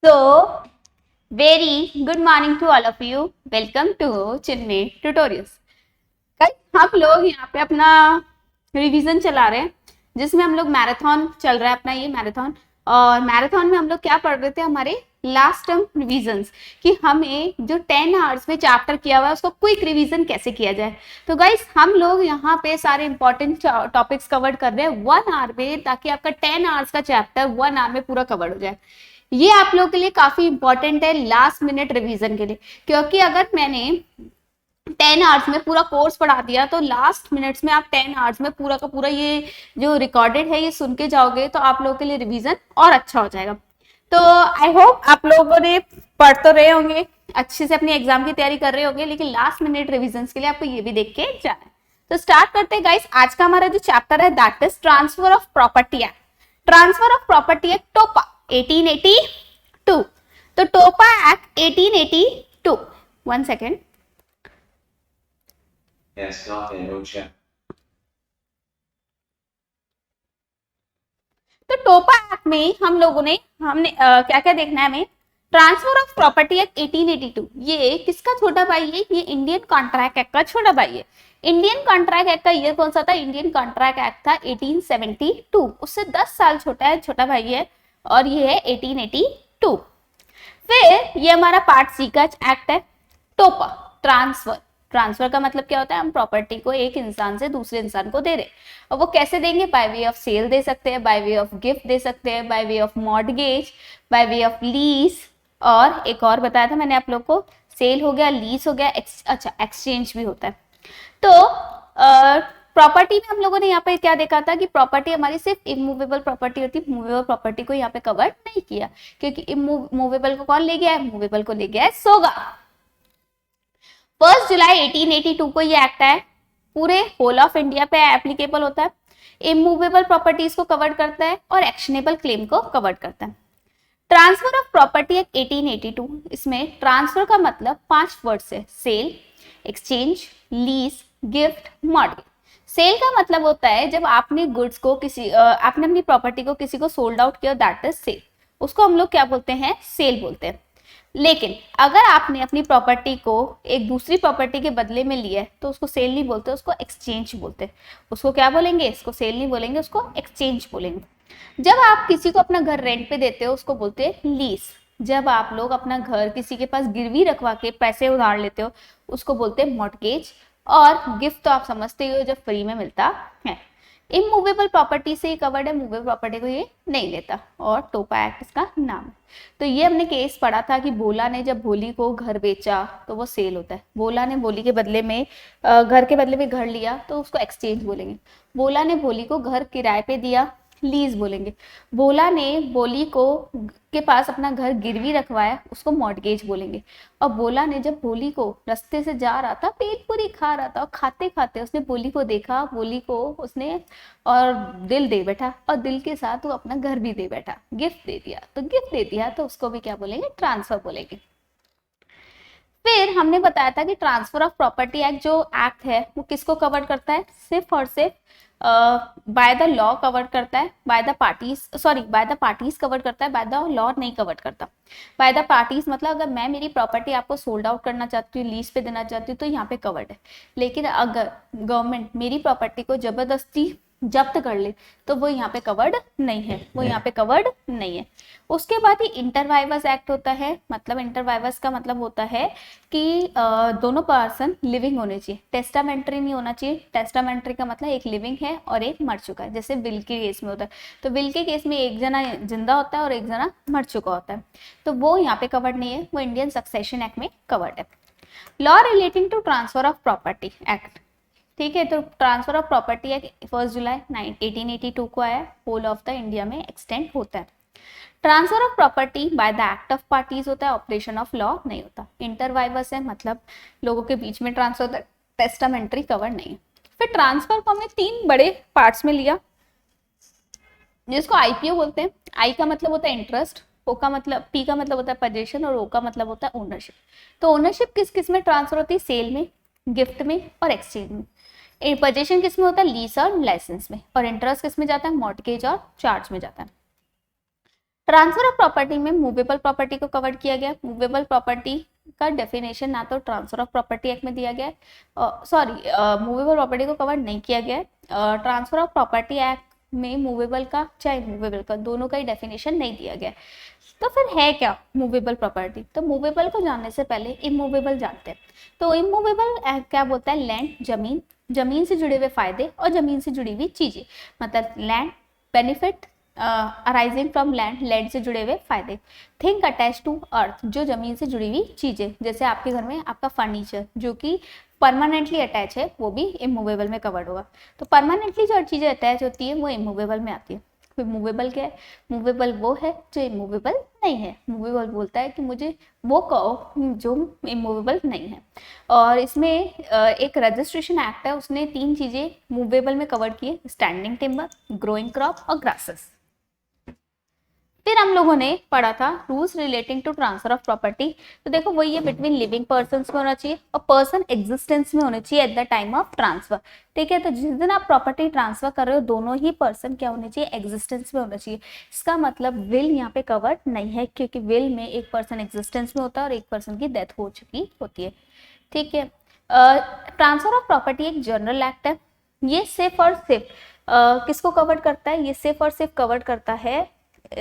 So, very good morning to all of you. Welcome to Chinmay tutorials. हम लोग यहाँ पे अपना रिवीजन चला रहे हैं जिसमें हम लोग मैराथन चल रहा है अपना ये मैराथन। और मैराथन में हम लोग क्या पढ़ रहे थे, हमारे लास्ट टर्म रिवीजन्स कि हमें जो 10 आवर्स में चैप्टर किया हुआ है उसको क्विक रिवीजन कैसे किया जाए। तो गाइस हम लोग यहाँ पे सारे इंपॉर्टेंट टॉपिक्स कवर कर रहे हैं 1 आवर में, ताकि आपका 10 आवर्स का चैप्टर 1 आवर में पूरा कवर हो जाए। ये आप लोगों के लिए काफी इंपॉर्टेंट है लास्ट मिनट रिवीजन के लिए, क्योंकि अगर मैंने 10 आवर्स में पूरा कोर्स पढ़ा दिया तो लास्ट मिनट्स में आप 10 आवर्स में पूरा का पूरा ये जो रिकॉर्डेड है ये सुन के जाओगे तो आप लोगों के लिए रिवीजन और अच्छा हो जाएगा। तो आई होप आप लोगों ने पढ़ तो रहे होंगे, अच्छे से अपनी एग्जाम की तैयारी कर रहे होंगे, लेकिन लास्ट मिनट रिविजन के लिए आपको ये भी देख के जाना है। तो स्टार्ट करते हैं गाइस। आज का हमारा जो चैप्टर है that is transfer of property act. Transfer of property act टोपा 1882। तो टोपा एक्ट 1882, 1 सेकेंड। तो टोपा एक्ट में हम लोगों ने क्या क्या देखना है हमें। ट्रांसफर ऑफ प्रॉपर्टी एक्ट 1882, ये किसका छोटा भाई है? ये इंडियन कॉन्ट्रैक्ट एक्ट का छोटा भाई है। इंडियन कॉन्ट्रैक्ट एक्ट का ईयर कौन सा था? इंडियन कॉन्ट्रैक्ट एक्ट था 1872, उससे 10 साल छोटा है, छोटा भाई है, और ये है 1882। फिर ये हमारा पार्ट सी का एक्ट है टोपा, ट्रांसफर। ट्रांसफर का मतलब क्या होता है? हम प्रॉपर्टी को एक इंसान से दूसरे इंसान को दे रहे, और वो कैसे देंगे? बाय वे ऑफ सेल दे सकते हैं, बाय वे ऑफ गिफ्ट दे सकते हैं, by way of mortgage, by way of lease, और एक और बताया था मैंने आप लोग को, सेल हो गया, लीज हो गया, अच्छा एक्सचेंज भी होता है। तो प्रॉपर्टी में हम लोगों ने यहाँ पे क्या देखा था कि प्रॉपर्टी हमारी सिर्फ इमूवेबल प्रॉपर्टी होती है, मूवेबल प्रॉपर्टी को यहाँ पे कवर नहीं किया, क्योंकि इमूवेबल को कौन ले गया है? मूवेबल को ले गया है सोगा। 1 जुलाई 1882 को ये एक्ट है, पूरे होल ऑफ इंडिया पे एप्लीकेबल होता है, इमूवेबल प्रॉपर्टीज को कवर करता है और एक्शनेबल क्लेम को कवर करता है। ट्रांसफर ऑफ प्रॉपर्टी एक्ट 1882, इसमें ट्रांसफर का मतलब 5 वर्ड से, sale, exchange, lease, gift, mortgage. Sale का मतलब होता है जब आपने गुड्स को आपने अपनी प्रॉपर्टी को किसी को सोल्ड आउट किया, दैट इज सेल, उसको हम लोग क्या बोलते हैं? सेल बोलते हैं। लेकिन अगर आपने अपनी प्रॉपर्टी को एक दूसरी प्रॉपर्टी के बदले में लिया है तो उसको सेल नहीं बोलते, उसको एक्सचेंज बोलते हैं। उसको क्या बोलेंगे? इसको सेल नहीं बोलेंगे, उसको एक्सचेंज बोलेंगे। जब आप किसी को अपना घर रेंट पे देते हो उसको बोलते हैं लीज। जब आप लोग अपना घर किसी के पास गिरवी रखवा के पैसे उधार लेते हो उसको बोलते हैं मॉर्टगेज। और गिफ्ट तो आप समझते हो जब फ्री में मिलता है। इमूवेबल प्रॉपर्टी से ही कवर्ड है, मूवेबल प्रॉपर्टी को ये नहीं लेता, और टोपा एक्ट इसका नाम है। तो ये हमने केस पढ़ा था कि भोला ने जब भोली को घर बेचा तो वो सेल होता है। भोला ने भोली के बदले में घर के बदले में घर लिया तो उसको एक्सचेंज बोलेंगे। भोला ने भोली को घर किराए पे दिया, लीज बोलेंगे। भोला ने भोली को के पास अपना घर गिरवी रखवाया, उसको मॉर्टगेज बोलेंगे। और भोला ने जब भोली को रास्ते से जा रहा था, पेट पूरी खा रहा था, और खाते खाते उसने भोली को देखा, भोली को उसने और दिल दे बैठा, और दिल के साथ वो अपना घर भी दे बैठा, गिफ्ट दे दिया। तो गिफ्ट दे दिया तो उसको भी क्या बोलेंगे? ट्रांसफर बोलेंगे। फिर हमने बताया था कि ट्रांसफर ऑफ प्रॉपर्टी एक्ट जो एक्ट है वो किसको कवर करता है? सिर्फ और सिर्फ बाय द लॉ कवर करता है, बाय द पार्टीज कवर करता है, बाय द लॉ नहीं कवर करता। बाय द पार्टीज मतलब अगर मैं मेरी प्रॉपर्टी आपको सोल्ड आउट करना चाहती हूँ, लीज पे देना चाहती हूँ तो यहाँ पे कवर्ड है। लेकिन अगर गवर्नमेंट मेरी प्रॉपर्टी को जबरदस्ती जब्त कर ले तो वो यहाँ पे कवर्ड नहीं है, वो यहाँ पे कवर्ड नहीं है। उसके बाद ही इंटरवाइवस एक्ट होता है। मतलब इंटरवाइवस का मतलब होता है कि दोनों पर्सन लिविंग होने चाहिए, टेस्टामेंट्री नहीं होना चाहिए। टेस्टामेंट्री का मतलब एक लिविंग है और एक मर चुका है, जैसे विल के केस में होता है। तो विल के केस में एक जना जिंदा होता है और एक जना मर चुका होता है, तो वो यहाँ पे कवर्ड नहीं है, वो इंडियन सक्सेशन एक्ट में कवर्ड है। Law relating to transfer of property act, ठीक है। तो ट्रांसफर ऑफ प्रॉपर्टी एक्ट 1 जुलाई 1882 को आया, होल ऑफ द इंडिया में एक्सटेंड होता है। Transfer of property by the act of parties होता है, ऑपरेशन ऑफ लॉ नहीं होता। इंटरवाइवस है, मतलब लोगों के बीच में ट्रांसफर होता है, टेस्टामेंट्री कवर नहीं है। फिर ट्रांसफर को हमने 3 बड़े पार्ट्स में लिया, जिसको आईपीओ बोलते हैं। आई का मतलब होता है इंटरेस्ट, ओ का मतलब, पी का मतलब होता है पोजीशन, और ओ का मतलब होता है ओनरशिप। तो ओनरशिप किस किस में ट्रांसफर होती है? सेल में, गिफ्ट में और एक्सचेंज में। पोजीशन किस में होता है? लीज और लाइसेंस में। और इंटरेस्ट किस में जाता है? मॉर्टगेज और चार्ज में जाता है। ट्रांसफर ऑफ प्रॉपर्टी में मूवेबल प्रॉपर्टी को कवर किया गया। मूवेबल प्रॉपर्टी का डेफिनेशन ना तो ट्रांसफर ऑफ प्रॉपर्टी एक्ट में दिया गया है, सॉरी मूवेबल प्रॉपर्टी को कवर नहीं किया गया है। ट्रांसफर ऑफ प्रॉपर्टी एक्ट में मूवेबल का चाहे मूवेबल का दोनों का ही डेफिनेशन नहीं दिया गया है। तो फिर है क्या मूवेबल प्रॉपर्टी? तो मूवेबल को जानने से पहले इमूवेबल जानते हैं। तो इमूवेबल क्या बोलता है? लैंड, जमीन, जमीन से जुड़े हुए फायदे और जमीन से जुड़ी हुई चीजें, मतलब land, benefit arising from land, land से जुड़े हुए फायदे। थिंग अटैच टू अर्थ, जो जमीन से जुड़ी हुई चीजें, जैसे आपके घर में आपका फर्नीचर जो कि परमानेंटली अटैच है वो भी इमूवेबल में कवर्ड होगा। तो परमानेंटली जो चीजें अटैच होती है वो इमूवेबल में आती है। फिर मूवेबल क्या है? मूवेबल वो है जो इमूवेबल नहीं है। मूवेबल बोलता है कि मुझे वो कहो जो इमूवेबल नहीं है। और इसमें एक रजिस्ट्रेशन एक्ट है, उसने 3 चीजें मूवेबल में कवर की है, स्टैंडिंग टिम्बर, ग्रोइंग क्रॉप और ग्रासेस। फिर हम लोगों ने पढ़ा था rules relating to transfer of property. तो देखो वही है, बिटवीन लिविंग पर्सन में होना चाहिए और पर्सन एग्जिस्टेंस में होने चाहिए at the time of transfer. ठीक है, तो जिस दिन आप प्रॉपर्टी ट्रांसफर कर रहे हो दोनों ही पर्सन क्या होने चाहिए? एग्जिस्टेंस में होना चाहिए। इसका मतलब विल यहाँ पे कवर्ड नहीं है, क्योंकि विल में एक पर्सन एग्जिस्टेंस में होता है और एक पर्सन की डेथ हो चुकी होती है। ठीक है, ट्रांसफर ऑफ प्रॉपर्टी एक जनरल एक्ट है। ये सिर्फ और सिर्फ किसको कवर करता है? ये सिर्फ और सिर्फ कवर करता है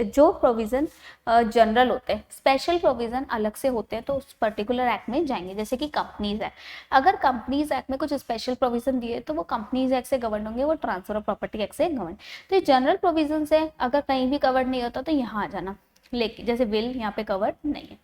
जो प्रोविजन जनरल होते हैं। स्पेशल प्रोविजन अलग से होते हैं तो उस पर्टिकुलर एक्ट में जाएंगे, जैसे कि कंपनीज एक्ट। अगर कंपनीज एक्ट में कुछ स्पेशल प्रोविजन दिए तो वो कंपनीज एक्ट से गवर्न होंगे, वो ट्रांसफर ऑफ प्रॉपर्टी एक्ट से गवर्न। तो ये जनरल प्रोविजन है, अगर कहीं भी कवर नहीं होता तो यहाँ आ जाना, लेकिन जैसे विल यहाँ पे कवर नहीं है।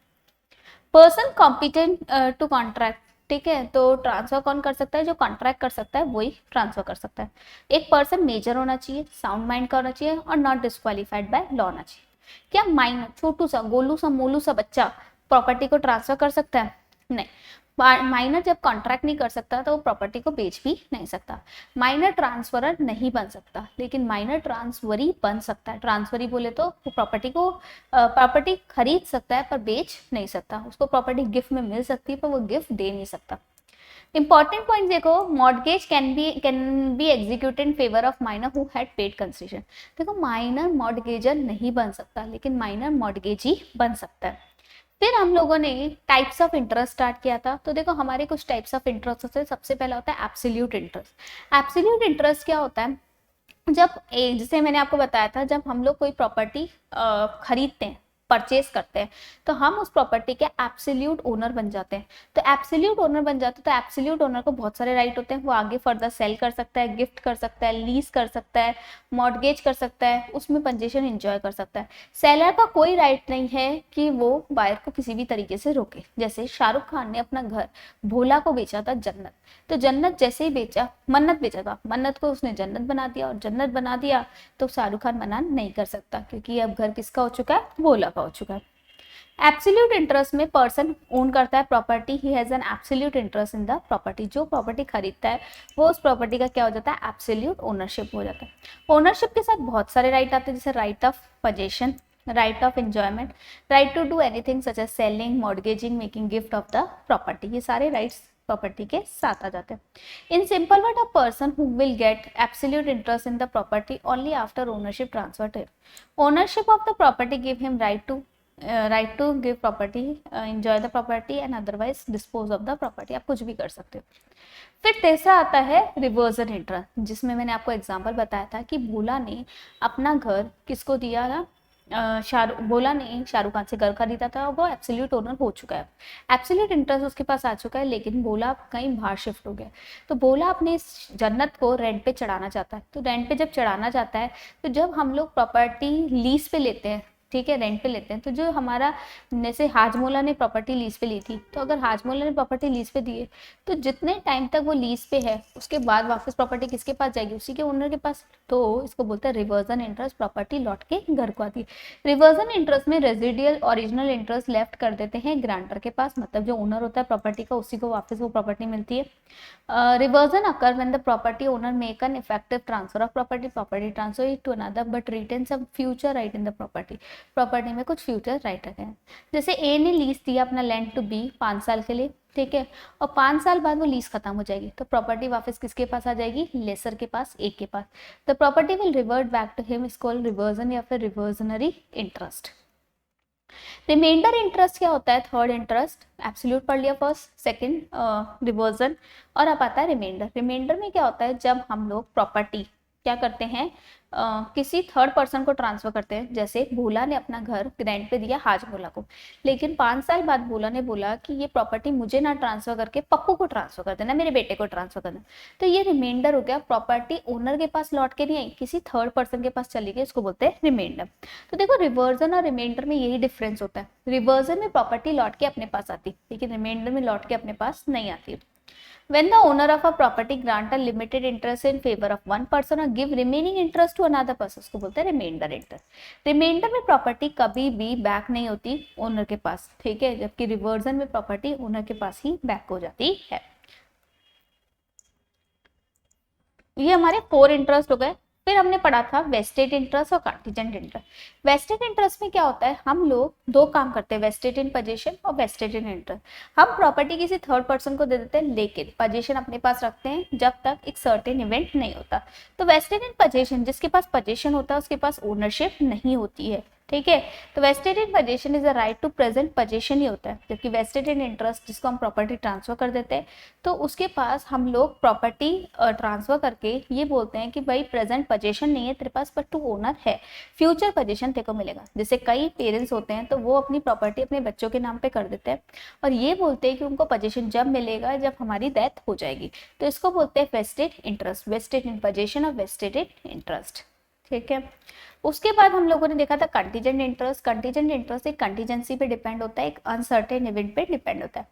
पर्सन कॉम्पिटेंट टू कॉन्ट्रैक्ट, ठीक है, तो ट्रांसफर कौन कर सकता है? जो कॉन्ट्रैक्ट कर सकता है वही ट्रांसफर कर सकता है। एक पर्सन मेजर होना चाहिए, साउंड माइंड का होना चाहिए और नॉट डिस्क्वालीफाइड बाय लॉ होना चाहिए। क्या माइनर छोटू सा गोलू सा मोलू सा बच्चा प्रॉपर्टी को ट्रांसफर कर सकता है? नहीं। माइनर जब कॉन्ट्रैक्ट नहीं कर सकता तो वो प्रॉपर्टी को बेच भी नहीं सकता। माइनर ट्रांसफरर नहीं बन सकता, लेकिन माइनर ट्रांसफरी बन सकता है। ट्रांसफरी बोले तो वो प्रॉपर्टी खरीद सकता है पर बेच नहीं सकता। उसको प्रॉपर्टी गिफ्ट में मिल सकती है पर वो गिफ्ट दे नहीं सकता। इंपॉर्टेंट पॉइंट देखो, mortgage can be executed in favour of minor who had paid concession. देखो माइनर मॉर्गेजर नहीं बन सकता, लेकिन माइनर मॉर्गेजी बन सकता है। फिर हम लोगों ने टाइप्स ऑफ इंटरेस्ट स्टार्ट किया था। तो देखो हमारे कुछ टाइप्स ऑफ इंटरेस्ट होते हैं। सबसे पहला होता है एब्सोल्यूट इंटरेस्ट। एब्सोल्यूट इंटरेस्ट क्या होता है? जब जैसे मैंने आपको बताया था, जब हम लोग कोई प्रॉपर्टी खरीदते हैं, परचेज करते हैं, तो हम उस प्रॉपर्टी के एब्सोल्यूट ओनर बन जाते हैं। तो एब्सोल्यूट ओनर बन जाते हैं तो एब्सोल्यूट ओनर को बहुत सारे राइट होते हैं। वो आगे फर्दर सेल कर सकता है, गिफ्ट कर सकता है, लीज कर सकता है, मॉर्गेज कर सकता है, उसमें पोजीशन एंजॉय कर सकता है। सेलर का कोई राइट नहीं है कि वो बायर को किसी भी तरीके से रोके। जैसे शाहरुख खान ने अपना घर भोला को बेचा था जन्नत, तो जन्नत जैसे ही बेचा, मन्नत बेचा था, मन्नत को उसने जन्नत बना दिया और जन्नत बना दिया तो शाहरुख खान मना नहीं कर सकता, क्योंकि अब घर किसका हो चुका है? भोला का हो चुका है। एब्सोल्यूट इंटरेस्ट में पर्सन ओन करता है property, he has an absolute interest in the property. जो प्रॉपर्टी खरीदता है वो उस प्रॉपर्टी का क्या हो जाता है? एब्सोल्यूट ओनरशिप हो जाता है। ओनरशिप के साथ बहुत सारे राइट आते हैं, जैसे right of possession, right of enjoyment, right to do anything such as selling, mortgaging, making gift of the property. ये सारे राइट्स प्रॉपर्टी के साथ आ जाते हैं। In simple word, a person who will get absolute interest in the property only after ownership transfer to him. Ownership of the property give him right to give property, enjoy the property and otherwise dispose of the property। आप कुछ भी कर सकते हो। फिर तीसरा आता है रिवर्जन इंटरेस्ट, जिसमें मैंने आपको एग्जांपल बताया था कि भोला ने अपना घर किसको दिया था? भोला ने शाहरुख खान से घर खरीदा था और वो एब्सोल्यूट ओनर हो चुका है। एब्सोल्यूट इंटरेस्ट उसके पास आ चुका है, लेकिन भोला कहीं बाहर शिफ्ट हो गया। तो भोला अपने जन्नत को रेंट पे चढ़ाना चाहता है। तो रेंट पे जब चढ़ाना चाहता है, तो जब हम लोग प्रॉपर्टी लीज पे लेते हैं, ठीक है, रेंट पे लेते हैं, तो जो हमारा जैसे हाजमोला ने प्रॉपर्टी लीज पे ली थी, तो अगर हाजमोला ने प्रॉपर्टी लीज पे दी है तो जितने टाइम तक वो लीज पे है उसके बाद वापस प्रॉपर्टी किसके पास जाएगी? उसी के ओनर के पास। तो इसको बोलते हैं रिवर्जन इंटरेस्ट, प्रॉपर्टी लौट के घर को आती है। रिवर्जन इंटरेस्ट में रेजिडियल ओरिजिनल इंटरेस्ट लेफ्ट कर देते हैं ग्रांटर के पास, मतलब जो ओनर होता है प्रॉपर्टी का उसी को वापस वो प्रॉपर्टी मिलती है। Reversion occur when the property owner make an effective transfer of property transfer to another but retain some future right in the property में कुछ फ्यूचर राइट रखे हैं। जैसे ए ने लीज दिया अपना लैंड टू बी 5 साल के लिए, ठीक है, और 5 साल बाद वो लीज खत्म हो जाएगी, तो प्रॉपर्टी वापस किसके पास आ जाएगी, लेसर के पास, ए के पास। The property will revert back to him, is called reversion या फिर रिवर्जनरी इंटरेस्ट। रिमाइंडर इंटरेस्ट क्या होता है, थर्ड इंटरेस्ट, एब्सोल्यूट पढ़ लिया फर्स्ट, सेकंड रिवर्जन, और अब आता है रिमाइंडर। रिमाइंडर में क्या होता है, जब हम लोग प्रॉपर्टी क्या करते हैं, किसी थर्ड पर्सन को ट्रांसफर करते हैं। जैसे भोला ने अपना घर रेंट पे दिया हाजमोला को, लेकिन 5 साल बाद भोला ने बोला कि ये प्रॉपर्टी मुझे ना ट्रांसफर करके पप्पू को ट्रांसफर कर देना, मेरे बेटे को ट्रांसफर करना, तो ये रिमाइंडर हो गया। प्रॉपर्टी ओनर के पास लौट के नहीं आई, किसी थर्ड पर्सन के पास चली गई, इसको बोलते हैं रिमाइंडर। तो देखो रिवर्जन और रिमाइंडर में यही डिफरेंस होता है, रिवर्जन में प्रॉपर्टी लौट के अपने पास आती, लेकिन रिमाइंडर में लौट के अपने पास नहीं आती। When the owner of a property grant a limited interest in favor of one person or give remaining interest to another person, उसको बोलते हैं रिमाइंडर इंटरेस्ट। रिमाइंडर में प्रॉपर्टी कभी भी बैक नहीं होती ओनर के पास, ठीक है, जबकि रिवर्जन में प्रॉपर्टी ओनर के पास ही बैक हो जाती है। ये हमारे 4 इंटरेस्ट हो गए। फिर हमने पढ़ा था वेस्टेड इंटरेस्ट और कंटीजेंट इंटरेस्ट। वेस्टेड इंटरेस्ट में क्या होता है, हम लोग 2 काम करते हैं, वेस्टेड इन पोजीशन और वेस्टेड इन इंटरेस्ट। हम प्रॉपर्टी किसी थर्ड पर्सन को दे देते हैं, लेकिन पोजीशन अपने पास रखते हैं जब तक एक सर्टेन इवेंट नहीं होता। तो वेस्टेड इन पोजीशन, जिसके पास पोजीशन होता है उसके पास ओनरशिप नहीं होती है, ठीक है। तो vested in position is a right to present position ही होता है, जबकि वेस्टेड इन इंटरेस्ट जिसको हम प्रॉपर्टी ट्रांसफर कर देते हैं, तो उसके पास हम लोग प्रॉपर्टी ट्रांसफर करके ये बोलते हैं कि भाई प्रेजेंट पोजीशन नहीं है तेरे पास, बट तू ओनर है, फ्यूचर पोजीशन तेरे को मिलेगा। जैसे कई पेरेंट्स होते हैं तो वो अपनी प्रॉपर्टी अपने बच्चों के नाम पे कर देते हैं और ये बोलते हैं कि उनको पोजीशन जब मिलेगा जब हमारी डेथ हो जाएगी, तो इसको बोलते हैं vested interest, vested in position और वेस्टेड इन इंटरेस्ट, ठीक है। उसके बाद हम लोगों ने देखा था कंटीजेंट इंटरेस्ट। कंटीजेंट इंटरेस्ट एक कंटीजेंसी पे डिपेंड होता है, एक अनसर्टेन इवेंट पे डिपेंड होता है।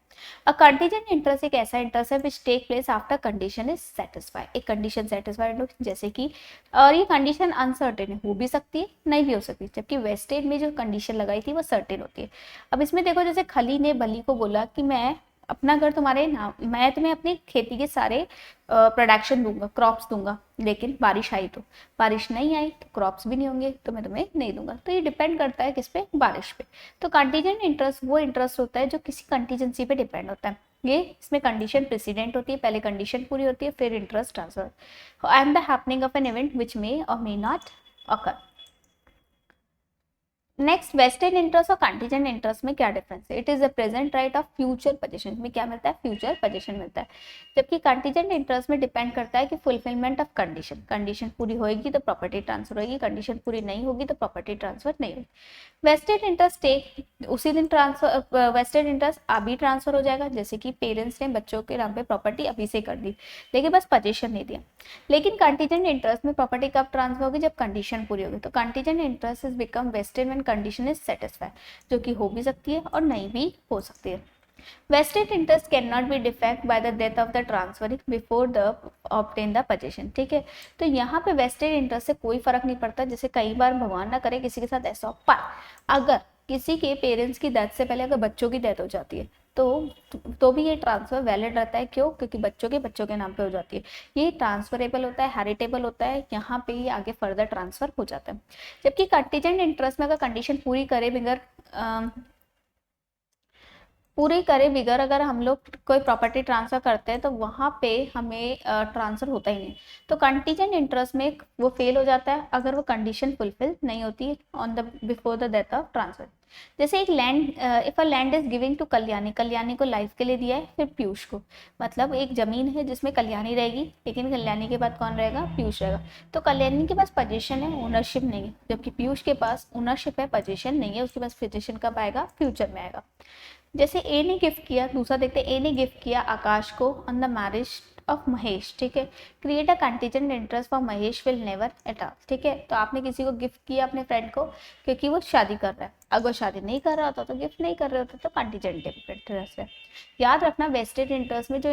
अ कंटीजेंट इंटरेस्ट एक ऐसा इंटरेस्ट है which take place after condition is satisfy, एक कंडीशन सेटिस्फाइड हो, जैसे कि, और ये कंडीशन अनसर्टेन है, हो भी सकती है नहीं भी हो सकती, जबकि वेस्टेड में जो कंडीशन लगाई थी वो सर्टेन होती है। अब इसमें देखो, जैसे खली ने बली को बोला कि मैं अपना घर तुम्हारे नाम, मैं तुम्हें अपनी खेती के सारे प्रोडक्शन दूंगा, क्रॉप्स दूंगा, लेकिन बारिश आई तो, बारिश नहीं आई तो क्रॉप्स भी नहीं होंगे, तो मैं तुम्हें नहीं दूंगा। तो ये डिपेंड करता है किस पे, बारिश पे। तो कंटीजेंट इंटरेस्ट वो इंटरेस्ट होता है जो किसी कंटीजेंसी पे डिपेंड होता है। ये इसमें कंडीशन प्रेसिडेंट होती है, पहले कंडीशन पूरी होती है फिर interest transfer, and the happening of an event which may or may not occur. Next, vested interest और कंटीजेंट इंटरेस्ट में क्या डिफरेंस है, it is the present right of future position, में क्या मिलता है, फ्यूचर पोजीशन मिलता है, जबकि कंटीजेंट इंटरेस्ट में डिपेंड करता है कि फुलफिलमेंट ऑफ कंडीशन, कंडीशन पूरी होगी तो प्रॉपर्टी ट्रांसफर होगी, कंडीशन पूरी नहीं होगी तो प्रॉपर्टी ट्रांसफर नहीं होगी। वेस्टेड इंटरेस्ट टेक उसी दिन ट्रांसफर, वेस्टेड इंटरेस्ट अभी ट्रांसफर हो जाएगा, जैसे कि पेरेंट्स ने बच्चों के नाम पे प्रॉपर्टी अभी से कर दी लेकिन बस पोजीशन नहीं दिया। लेकिन कंटीजेंट इंटरेस्ट में प्रॉपर्टी कब ट्रांसफर होगी, जब कंडीशन पूरी होगी। तो contingent interest is become vested when condition is satisfied, जो कि हो भी सकती है और नहीं भी हो सकती है। Vested interest can not B defect by the death of the transferring before the obtain the position, ठीक है। तो यहाँ पे वेस्टेड इंटरेस्ट से कोई फर्क नहीं पड़ता, जैसे कई बार भगवान ना करे किसी के साथ ऐसा हो, पर अगर किसी के पेरेंट्स की डेथ से पहले अगर बच्चों की डेथ हो जाती है तो भी ये ट्रांसफर वैलिड रहता है। क्यों? क्योंकि बच्चों के नाम पे हो जाती है, ये ट्रांसफरेबल होता है, हेरिटेबल होता है, यहाँ पे ये आगे फर्दर ट्रांसफर हो जाता है। जबकि कंटीजेंट इंटरेस्ट में अगर कंडीशन पूरी करे बिगर अगर हम लोग कोई प्रॉपर्टी ट्रांसफर करते हैं तो वहाँ पे हमें ट्रांसफर होता ही नहीं। तो कंटीजेंट इंटरेस्ट में वो फेल हो जाता है अगर वो कंडीशन फुलफिल नहीं होती on the before the death of transfer. जैसे एक land, if a land is giving to Kalyani, Kalyani को लाइफ के लिए दिया है, फिर पीयूष को, मतलब एक जमीन है जिसमें कल्याणी रहेगी लेकिन कल्याणी के बाद कौन रहेगा, पीयूष रहेगा। तो कल्याणी के पास पोजीशन है, ओनरशिप नहीं है, जबकि पीयूष के पास ओनरशिप है, पोजीशन नहीं है, उसके पास पोजीशन कब आएगा, फ्यूचर में आएगा। जैसे ए ने गिफ्ट किया, दूसरा देखते हैं, ए ने गिफ्ट किया आकाश को on the marriage of Mahesh, ठीक है। Create a contingent interest for Mahesh will never at all, ठीक है। तो आपने किसी को गिफ्ट किया अपने फ्रेंड को क्योंकि वो शादी कर रहा है, अगर वो शादी नहीं कर रहा होता तो गिफ्ट नहीं कर रहे होते, तो कंटीजेंट इंटरेस्ट है। याद रखना वेस्टेड इंटरेस्ट में जो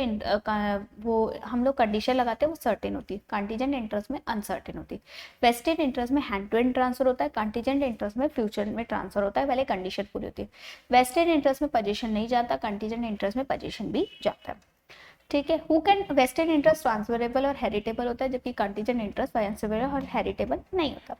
वो हम लोग कंडीशन लगाते हैं वो सर्टेन होती है, कंटीजेंट इंटरेस्ट में अनसर्टेन होती है। वेस्टेड इंटरेस्ट में हैंड टू हैंड ट्रांसफर होता है, कंटीजेंट इंटरेस्ट में फ्यूचर में ट्रांसफर होता है, पहले कंडीशन पूरी होती है। वेस्टेड इंटरेस्ट में पोजीशन नहीं जाता, कंटीजेंट इंटरेस्ट में पोजीशन भी जाता है। ठीक है। Who can, vested interest transferable और हेरिटेबल होता है, जबकि कंटीजेंट इंटरेस्ट ट्रांसफरेबल और हेरिटेबल नहीं होता।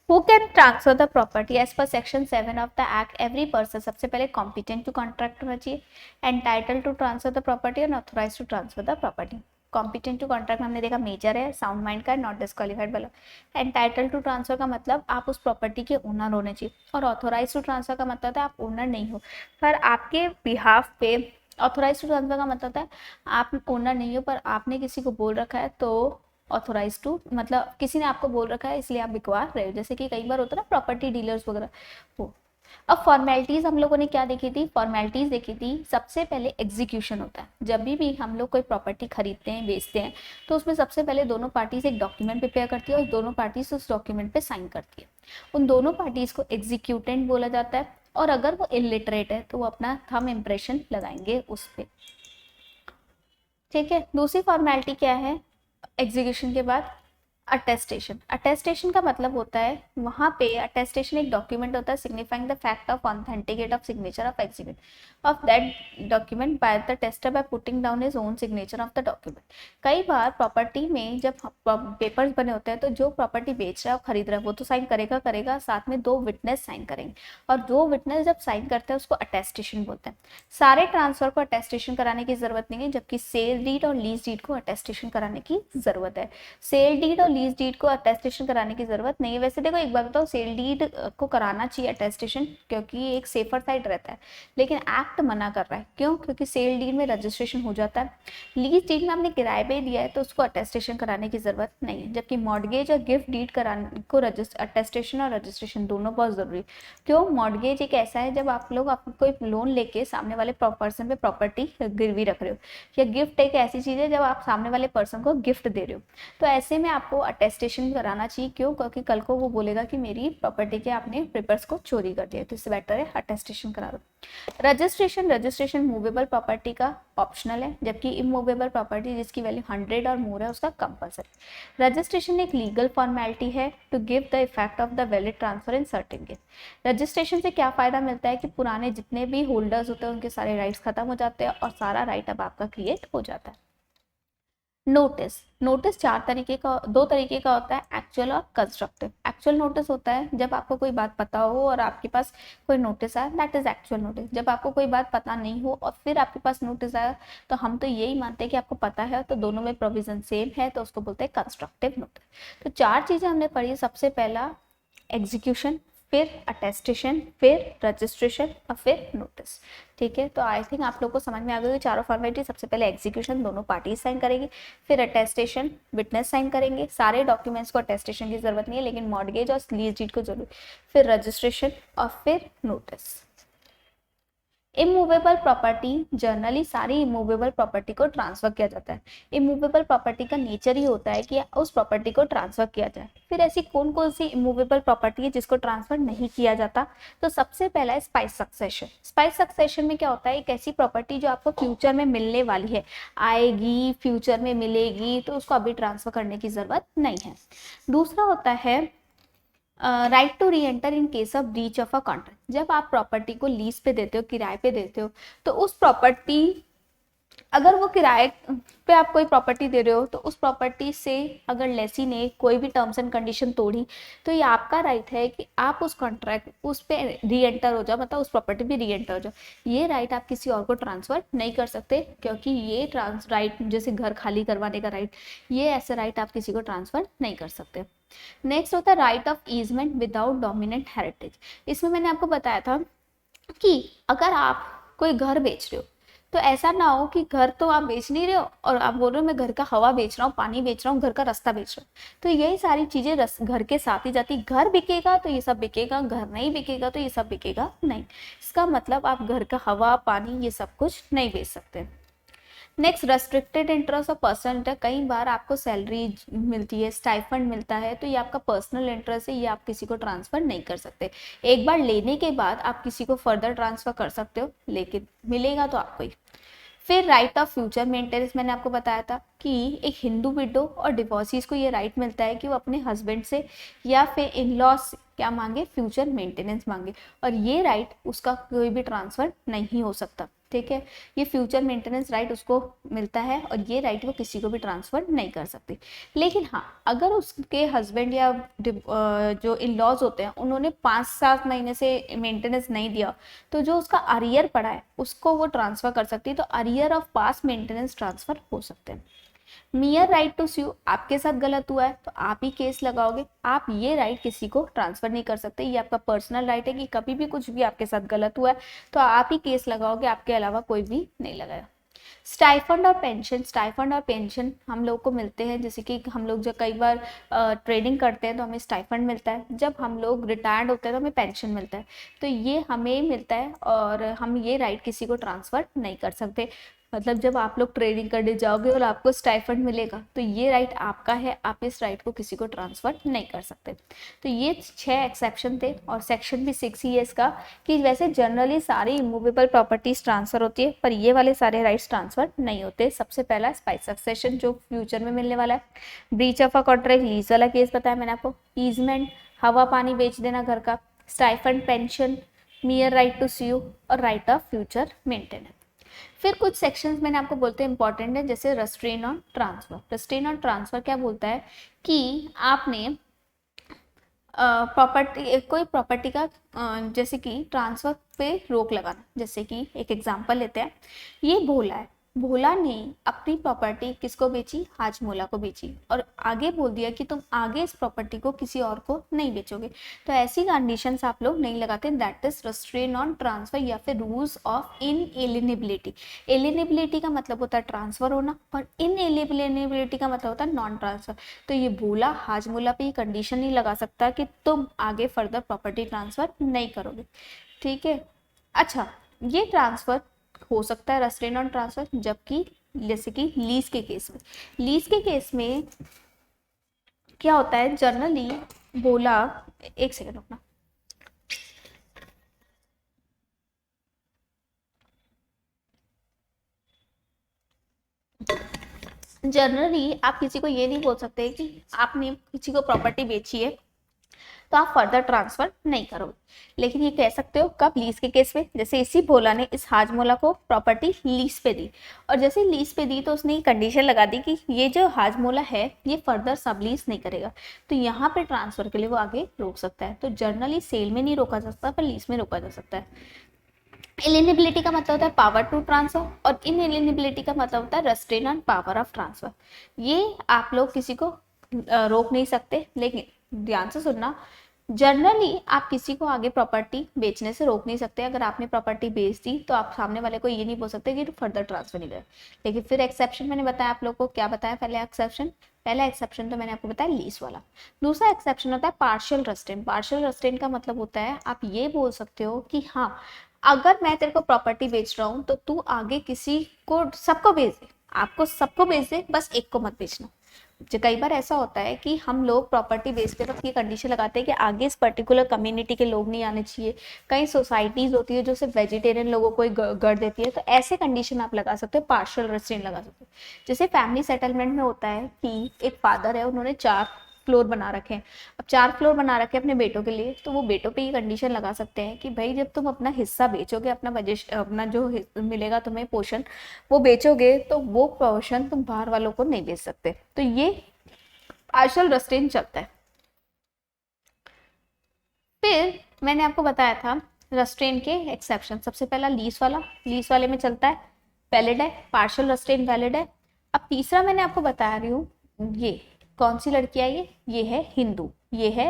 Who can transfer the property as per section 7 of the act, every person, सबसे पहले कॉम्पिटेंट टू कॉन्ट्रैक्ट होना चाहिए, entitle to transfer the property और authorise to transfer the property. Competent to contract हमने देखा मेजर है, साउंड माइंड का, not disqualified वाला। एंटाइटल टू ट्रांसफर का मतलब आप उस प्रॉपर्टी के ओनर होने चाहिए, और ऑथोराइज टू ट्रांसफर का मतलब है आप ओनर नहीं हो पर आपके बिहाफ पे, ऑथोराइज टू ट्रांसफर का मतलब है आप ओनर नहीं हो पर आपने किसी को बोल रखा है, तो ऑथोराइज टू मतलब किसी ने आपको बोल रखा है इसलिए आप बिकवा रहे हो, जैसे कि कई बार होता है ना प्रॉपर्टी डीलर्स वगैरह वो। अब फॉर्मेलिटीज हम लोगों ने क्या देखी थी, फॉर्मेलिटीज देखी थी, सबसे पहले एग्जीक्यूशन होता है। जब भी हम लोग कोई प्रॉपर्टी खरीदते हैं बेचते हैं तो उसमें सबसे पहले दोनों पार्टीज एक डॉक्यूमेंट प्रिपेयर करती है और दोनों पार्टीज उस डॉक्यूमेंट पे साइन करती है। उन दोनों पार्टीज को एग्जीक्यूटेंट बोला जाता है, और अगर वो इलिटरेट है तो वो अपना थंब इम्प्रेशन लगाएंगे उस पर। ठीक है। दूसरी फॉर्मेलिटी क्या है एग्जीक्यूशन के बाद, अटेस्टेशन। अटेस्टेशन का मतलब होता है वहाँ पे, अटेस्टेशन एक डॉक्यूमेंट होता है signifying the fact of authenticate of signature of execute of that document by the tester by putting down his own signature of the document. कई बार प्रॉपर्टी में जब पेपर्स बने होते हैं तो जो प्रॉपर्टी बेच रहा है और खरीद रहा है वो तो साइन करेगा, साथ में 2 विटनेस साइन करेंगे, और 2 विटनेस जब साइन करते हैं उसको अटेस्टेशन बोलते हैं। सारे ट्रांसफर को अटेस्टेशन कराने की जरूरत नहीं है, जबकि सेल डीड और लीज डीड को अटेस्टेशन कराने की जरूरत है। सेल डीड और लीज डीड को अटेस्टेशन कराने की जरूरत नहीं है। वैसे देखो एक बात बताओ, सेल डीड को कराना चाहिए अटेस्टेशन क्योंकि एक सेफर साइड रहता है, लेकिन एक्ट मना कर रहा है। क्यों? क्योंकि सेल डीड में रजिस्ट्रेशन हो जाता है। लीज डीड में आपने किराए पे दिया है तो उसको अटेस्टेशन कराने की जरूरत नहीं है, जबकि मॉर्गेज और गिफ्ट डीड कराने को अटेस्टेशन और रजिस्ट्रेशन दोनों बहुत जरूरी है। क्यों? मॉर्गेज एक ऐसा है जब आप लोग कोई लोन लेके सामने वाले पर्सन पे प्रॉपर्टी गिरवी रख रहे हो, या गिफ्ट एक ऐसी चीज है जब आप सामने वाले पर्सन को गिफ्ट दे रहे हो, तो ऐसे में आपको अटेस्टेशन कराना चाहिए। क्यों? क्योंकि कल को वो बोलेगा कि मेरी प्रॉपर्टी के आपने पेपर्स को चोरी कर दिया, तो इससे बेटर है अटेस्टेशन करा दो। रजिस्ट्रेशन मूवेबल प्रॉपर्टी का ऑप्शनल है, जबकि इमूवेबल प्रॉपर्टी जिसकी वैल्यू 100 और मोर है उसका कंपलसरी। रजिस्ट्रेशन एक लीगल फॉर्मेलिटी है to give the effect of the valid transfer in certain case. Registration से क्या फायदा मिलता है कि पुराने जितने भी होल्डर्स होते हैं उनके सारे राइट्स खत्म हो जाते हैं और सारा राइट अब आपका क्रिएट हो जाता है। नोटिस, नोटिस 2 तरीके का होता है, एक्चुअल और कंस्ट्रक्टिव। एक्चुअल नोटिस होता है जब आपको कोई बात पता हो और आपके पास कोई नोटिस आया, दैट इज एक्चुअल नोटिस। जब आपको कोई बात पता नहीं हो और फिर आपके पास नोटिस आया तो हम तो यही मानते हैं कि आपको पता है, तो दोनों में प्रोविजन सेम है, तो उसको बोलते हैं कंस्ट्रक्टिव नोटिस। तो 4 चीजें हमने पढ़ी। सबसे पहला एग्जीक्यूशन, फिर अटेस्टेशन, फिर रजिस्ट्रेशन और फिर नोटिस। ठीक है, तो आई थिंक आप लोग को समझ में आ गई चारों फॉर्मेलिटी। सबसे पहले एग्जीक्यूशन, दोनों पार्टीज साइन करेंगी, फिर अटेस्टेशन, विटनेस साइन करेंगे, सारे डॉक्यूमेंट्स को अटेस्टेशन की जरूरत नहीं है लेकिन मॉर्गेज और लीज डीड को जरूर, फिर रजिस्ट्रेशन और फिर नोटिस। इमूवेबल प्रॉपर्टी, जनरली सारी इमूवेबल प्रॉपर्टी को ट्रांसफर किया जाता है। इमूवेबल प्रॉपर्टी का नेचर ही होता है कि उस प्रॉपर्टी को ट्रांसफर किया जाए। फिर ऐसी कौन कौन सी इमूवेबल प्रॉपर्टी है जिसको ट्रांसफर नहीं किया जाता? तो सबसे पहला है स्पाइस सक्सेशन। स्पाइस सक्सेशन में क्या होता है, एक ऐसी प्रॉपर्टी जो आपको फ्यूचर में मिलने वाली है, आएगी, फ्यूचर में मिलेगी, तो उसको अभी ट्रांसफर करने की जरूरत नहीं है। दूसरा होता है right to re enter in case of breach of a contract. जब आप प्रॉपर्टी को लीज पे देते हो, किराए पे देते हो, तो उस प्रॉपर्टी, अगर वो किराए पे आप कोई प्रॉपर्टी दे रहे हो तो उस प्रॉपर्टी से अगर लेसी ने कोई भी टर्म्स एंड कंडीशन तोड़ी तो ये आपका राइट है कि आप उस कॉन्ट्रैक्ट उस पे री एंटर हो जाओ, मतलब उस प्रॉपर्टी पे री एंटर हो जाओ। ये राइट आप किसी और को ट्रांसफर नहीं कर सकते, क्योंकि ये राइट जैसे घर खाली करवाने का राइट, ये ऐसे राइट आप किसी को ट्रांसफर नहीं कर सकते। नेक्स्ट होता है right of easement without dominant heritage. इसमें मैंने आपको बताया था कि अगर आप कोई घर बेच रहे हो तो ऐसा ना हो कि घर तो आप बेच नहीं रहे हो और आप बोल रहे हो मैं घर का हवा बेच रहा हूँ, पानी बेच रहा हूँ, घर का रास्ता बेच रहा हूँ। तो यही सारी चीजें घर के साथ ही जाती। घर बिकेगा तो ये सब बिकेगा, घर नहीं बिकेगा तो ये सब बिकेगा नहीं। इसका मतलब आप घर का हवा, पानी, ये सब कुछ नहीं बेच सकते। नेक्स्ट, रेस्ट्रिक्टेड इंटरेस्ट और पर्सनल इंटरेस्ट। कई बार आपको सैलरी मिलती है, स्टाइफंड मिलता है, तो ये आपका पर्सनल इंटरेस्ट है, ये आप किसी को ट्रांसफर नहीं कर सकते। एक बार लेने के बाद आप किसी को फर्दर ट्रांसफर कर सकते हो, लेकिन मिलेगा तो आपको ही। फिर राइट ऑफ फ्यूचर मेंटेनेंस, मैंने आपको बताया था कि एक हिंदू विडो और डिवोर्सीज को ये राइट मिलता है कि वो अपने हस्बैंड से या फिर इन लॉज क्या मांगे, फ्यूचर मेंटेनेंस मांगे, और ये राइट उसका कोई भी ट्रांसफर नहीं हो सकता, ठीक है। ये फ्यूचर मेंटेनेंस राइट उसको मिलता है और ये राइट वो किसी को भी ट्रांसफर नहीं कर सकती। लेकिन हाँ, अगर उसके हस्बैंड या जो इन लॉज होते हैं उन्होंने 5-7 महीने से मेंटेनेंस नहीं दिया, तो जो उसका अरियर पड़ा है उसको वो ट्रांसफर कर सकती है। तो arrear of past maintenance transfer हो सकते हैं। मियर राइट टू स्यू, आपके साथ गलत हुआ है तो आप ही केस लगाओगे, आप ये राइट किसी को ट्रांसफर नहीं कर सकते। ये आपका पर्सनल राइट है कि कभी भी कुछ भी आपके साथ गलत हुआ है तो आप ही केस लगाओगे, आपके अलावा कोई भी नहीं लगाएगा। स्टाइफंड और पेंशन, स्टाइफंड और पेंशन हम लोग को मिलते हैं, जैसे कि हम लोग जब कई बार ट्रेडिंग करते हैं तो हमें स्टाइफंड मिलता है, जब हम लोग रिटायर्ड होते हैं तो हमें पेंशन मिलता है। तो ये हमें मिलता है और हम ये राइट किसी को ट्रांसफर नहीं कर सकते। मतलब जब आप लोग ट्रेडिंग करने जाओगे और आपको स्टाइफंड मिलेगा तो ये राइट आपका है, आप इस राइट को किसी को ट्रांसफर नहीं कर सकते। तो ये 6 एक्सेप्शन थे और सेक्शन भी 6 ही है इसका, कि वैसे जनरली सारी इमूवेबल प्रॉपर्टीज ट्रांसफर होती है पर ये वाले सारे राइट्स ट्रांसफर नहीं होते। सबसे पहला स्पाइस सक्सेशन जो फ्यूचर में मिलने वाला है, breach of a contract lease वाला केस बताया मैंने आपको, ईजमेंट हवा पानी बेच देना घर का, stipend pension, mere right to sue और राइट ऑफ फ्यूचर मेंटेनेंस। फिर कुछ सेक्शंस मैंने आपको बोलते हैं इंपॉर्टेंट है, जैसे restrain on transfer. Restrain on transfer क्या बोलता है कि आपने प्रॉपर्टी, कोई प्रॉपर्टी का जैसे कि ट्रांसफर पे रोक लगाना। जैसे कि एक एग्जांपल लेते हैं, ये भोला है, भोला ने अपनी प्रॉपर्टी किसको बेची, हाजमोला को बेची, और आगे बोल दिया कि तुम आगे इस प्रॉपर्टी को किसी और को नहीं बेचोगे। तो ऐसी कंडीशंस आप लोग नहीं लगाते, that is restrain on transfer या फिर रूल्स ऑफ इनएलिजिबिलिटी। एलिजिबिलिटी का मतलब होता है ट्रांसफर होना और इनएलिजिबिलिटी का मतलब होता है नॉन ट्रांसफर। तो ये भोला हाजमोला पे ये कंडीशन नहीं लगा सकता कि तुम आगे फर्दर प्रॉपर्टी ट्रांसफर नहीं करोगे, ठीक है। अच्छा, ये ट्रांसफर हो सकता है रेस्ट्रेन ऑन ट्रांसफर, जबकि जैसे कि लीज के केस में, लीज के केस में क्या होता है, जनरली बोला, एक सेकंड रुकना, जनरली आप किसी को ये नहीं बोल सकते कि आपने किसी को प्रॉपर्टी बेची है तो आप फर्दर ट्रांसफर नहीं करोगे, लेकिन ये कह सकते हो कब, लीज के केस में। जैसे इसी भोला ने इस हाजमोला को प्रॉपर्टी लीज पे दी, और जैसे लीज पे दी तो उसने कंडीशन लगा दी कि ये जो हाजमोला है ये फर्दर सब लीज नहीं करेगा, तो यहाँ पे ट्रांसफर के लिए वो आगे रोक सकता है। तो जनरली सेल में नहीं रोका जा सकता पर लीज में रोका जा सकता है। एलिजिबिलिटी का मतलब होता है पावर टू ट्रांसफर और इनएलिजिबिलिटी का मतलब होता है restrain on power of transfer. ये आप लोग किसी को रोक नहीं सकते, लेकिन ध्यान से सुनना, जनरली आप किसी को आगे प्रॉपर्टी बेचने से रोक नहीं सकते। अगर आपने प्रॉपर्टी बेच दी तो आप सामने वाले को ये नहीं बोल सकते कि फर्दर ट्रांसफर नहीं करे। लेकिन फिर एक्सेप्शन मैंने बताया आप लोग को, क्या बताया पहले एक्सेप्शन, पहला एक्सेप्शन तो मैंने आपको बताया लीज वाला। दूसरा एक्सेप्शन होता है पार्शियल रेस्ट्रेन। पार्शियल रेस्ट्रेन का मतलब होता है आप ये बोल सकते हो कि हाँ, अगर मैं तेरे को प्रॉपर्टी बेच रहा हूँ तो तू आगे किसी को, सबको बेच दे, आपको सबको बेच दे, बस एक को मत बेचना। जो कई बार ऐसा होता है कि हम लोग प्रॉपर्टी बेचते वक्त ये कंडीशन लगाते हैं कि आगे इस पर्टिकुलर कम्युनिटी के लोग नहीं आने चाहिए। कई सोसाइटीज होती है जो सिर्फ वेजिटेरियन लोगों को ही गढ़ देती है, तो ऐसे कंडीशन आप लगा सकते हो, पार्शियल रेस्ट्रेन लगा सकते हो। जैसे फैमिली सेटलमेंट में होता है कि एक फादर है, उन्होंने 4 फ्लोर बना रखे हैं, अब 4 फ्लोर बना रखे हैं अपने बेटों के लिए, तो वो बेटों पे ये कंडीशन लगा सकते हैं कि भाई जब तुम अपना हिस्सा बेचोगे, अपना जो मिलेगा तुम्हें पोर्शन, वो बेचोगे तो वो पोर्शन तुम बाहर वालों को नहीं बेच सकते। तो ये पार्शियल रेस्ट्रेन चलता है। फिर मैंने आपको बताया था रेस्ट्रेन के एक्सेप्शन, सबसे पहला लीज वाला, लीज वाले में चलता है, वैलिड है, पार्शियल रेस्ट्रेन वैलिड है। अब तीसरा मैंने आपको बता रही हूँ, ये कौन सी लड़की है, ये है हिंदू, ये है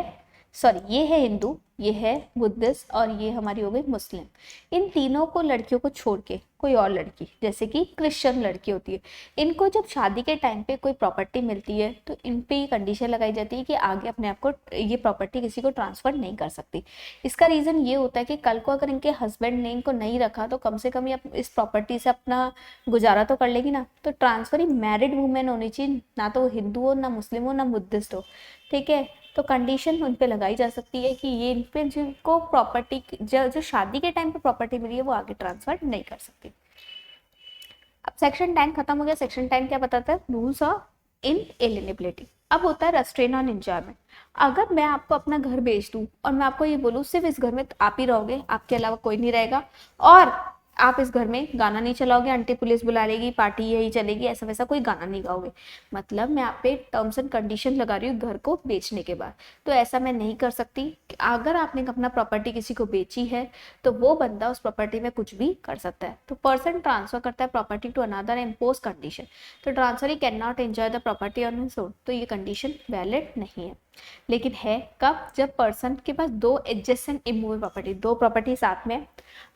ये है हिंदू, ये है बुद्धिस्ट और ये हमारी हो गई मुस्लिम। इन तीनों को लड़कियों को छोड़ के कोई और लड़की, जैसे कि क्रिश्चियन लड़की होती है, इनको जब शादी के टाइम पे कोई प्रॉपर्टी मिलती है तो इन पे ये कंडीशन लगाई जाती है कि आगे अपने आप को ये प्रॉपर्टी किसी को ट्रांसफर नहीं कर सकती। इसका रीज़न ये होता है कि कल को अगर इनके हस्बैंड ने इनको नहीं रखा तो कम से कम ये इस प्रॉपर्टी से अपना गुजारा तो कर लेगी ना। तो ट्रांसफर ही मैरिड वुमेन होनी चाहिए, ना तो वो हिंदू हो, ना मुस्लिम हो, ना बुद्धिस्ट हो, ठीक है। तो कंडीशन उन पे लगाई जा सकती है कि ये इन पे जिनको प्रॉपर्टी जो शादी के टाइम पे प्रॉपर्टी मिली है वो आगे ट्रांसफर नहीं कर सकती। अब सेक्शन 10 खत्म हो गया। सेक्शन 10 क्या बताता है, रूल्स ऑफ इनएलिजिबिलिटी। अब होता है रेस्ट्रेन ऑन एंजॉयमेंट। अगर मैं आपको अपना घर बेच दूं और मैं आपको ये बोलूं सिर्फ इस घर में आप ही रहोगे, आपके अलावा कोई नहीं रहेगा, और आप इस घर में गाना नहीं चलाओगे, आंटी पुलिस बुला लेगी, पार्टी यही चलेगी, ऐसा वैसा कोई गाना नहीं गाओगे, मतलब मैं आप पे टर्म्स एंड कंडीशन लगा रही हूँ घर को बेचने के बाद। तो ऐसा मैं नहीं कर सकती। अगर आपने अपना प्रॉपर्टी किसी को बेची है तो वो बंदा उस प्रॉपर्टी में कुछ भी कर सकता है। तो पर्सन ट्रांसफर करता है property to another impose condition, तो transfer he can not enjoy the property on his own, तो ये कंडीशन वैलिड नहीं है। लेकिन है कब? जब पर्सन के पास दो एडजेसेंट इमूवेबल प्रॉपर्टी, दो प्रॉपर्टी साथ में,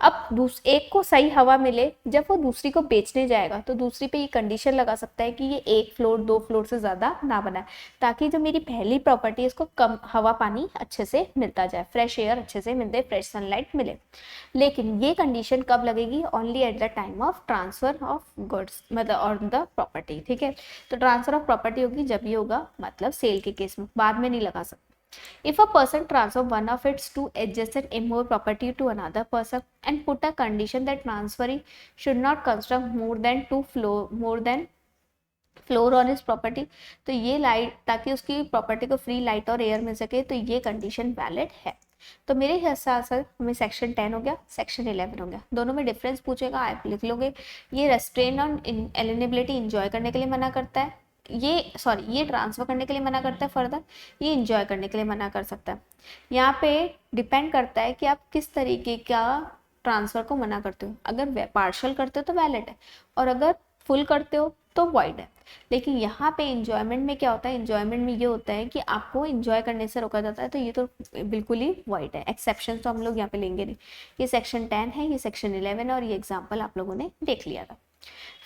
अब एक को सही हवा मिले, जब वो दूसरी को बेचने जाएगा तो दूसरी पे ये कंडीशन लगा सकता है कि ये एक फ्लोर दो फ्लोर से ज़्यादा ना बनाए, ताकि जो मेरी पहली प्रॉपर्टी है इसको कम हवा पानी अच्छे से मिलता जाए, फ्रेश एयर अच्छे से मिलते, फ्रेश सनलाइट मिले। लेकिन ये कंडीशन कब लगेगी? Only at the time of transfer of goods, मतलब ऑन द प्रॉपर्टी। ठीक है, तो ट्रांसफर ऑफ प्रॉपर्टी होगी जब ये होगा, मतलब सेल के केस में, बाद में नहीं लगा सकते। If a person transfer one of its two adjacent immovable property to another person and put a condition that transferee should not construct more than floor on इस प्रॉपर्टी, तो ये लाइट, ताकि उसकी प्रॉपर्टी को फ्री लाइट और air मिल सके, तो ये कंडीशन वैलिड है। तो मेरे हिसाब से हमें सेक्शन 10 हो गया, सेक्शन 11 हो गया, दोनों में डिफरेंस पूछेगा, आप लिख लोगे। ये रेस्ट्रेन ऑन एलिजिबिलिटी इंजॉय करने के लिए मना करता है, ये ट्रांसफर करने के लिए मना करता है, फर्दर ये इंजॉय करने के लिए मना कर सकता है। यहाँ पे डिपेंड करता है कि आप किस तरीके का ट्रांसफर को मना करते हो। अगर पार्शियल करते हो तो वैलिड है, और अगर फुल करते हो तो वॉइड है। लेकिन यहाँ पे इंजॉयमेंट में क्या होता है? इंजॉयमेंट में ये होता है कि आपको इंजॉय करने से रोका जाता है, तो ये तो बिल्कुल ही वॉइड है। एक्सेप्शन तो हम लोग यहाँ पे लेंगे नहीं। ये सेक्शन 10 है, ये सेक्शन 11 है, और ये एग्जाम्पल आप लोगों ने देख लिया था।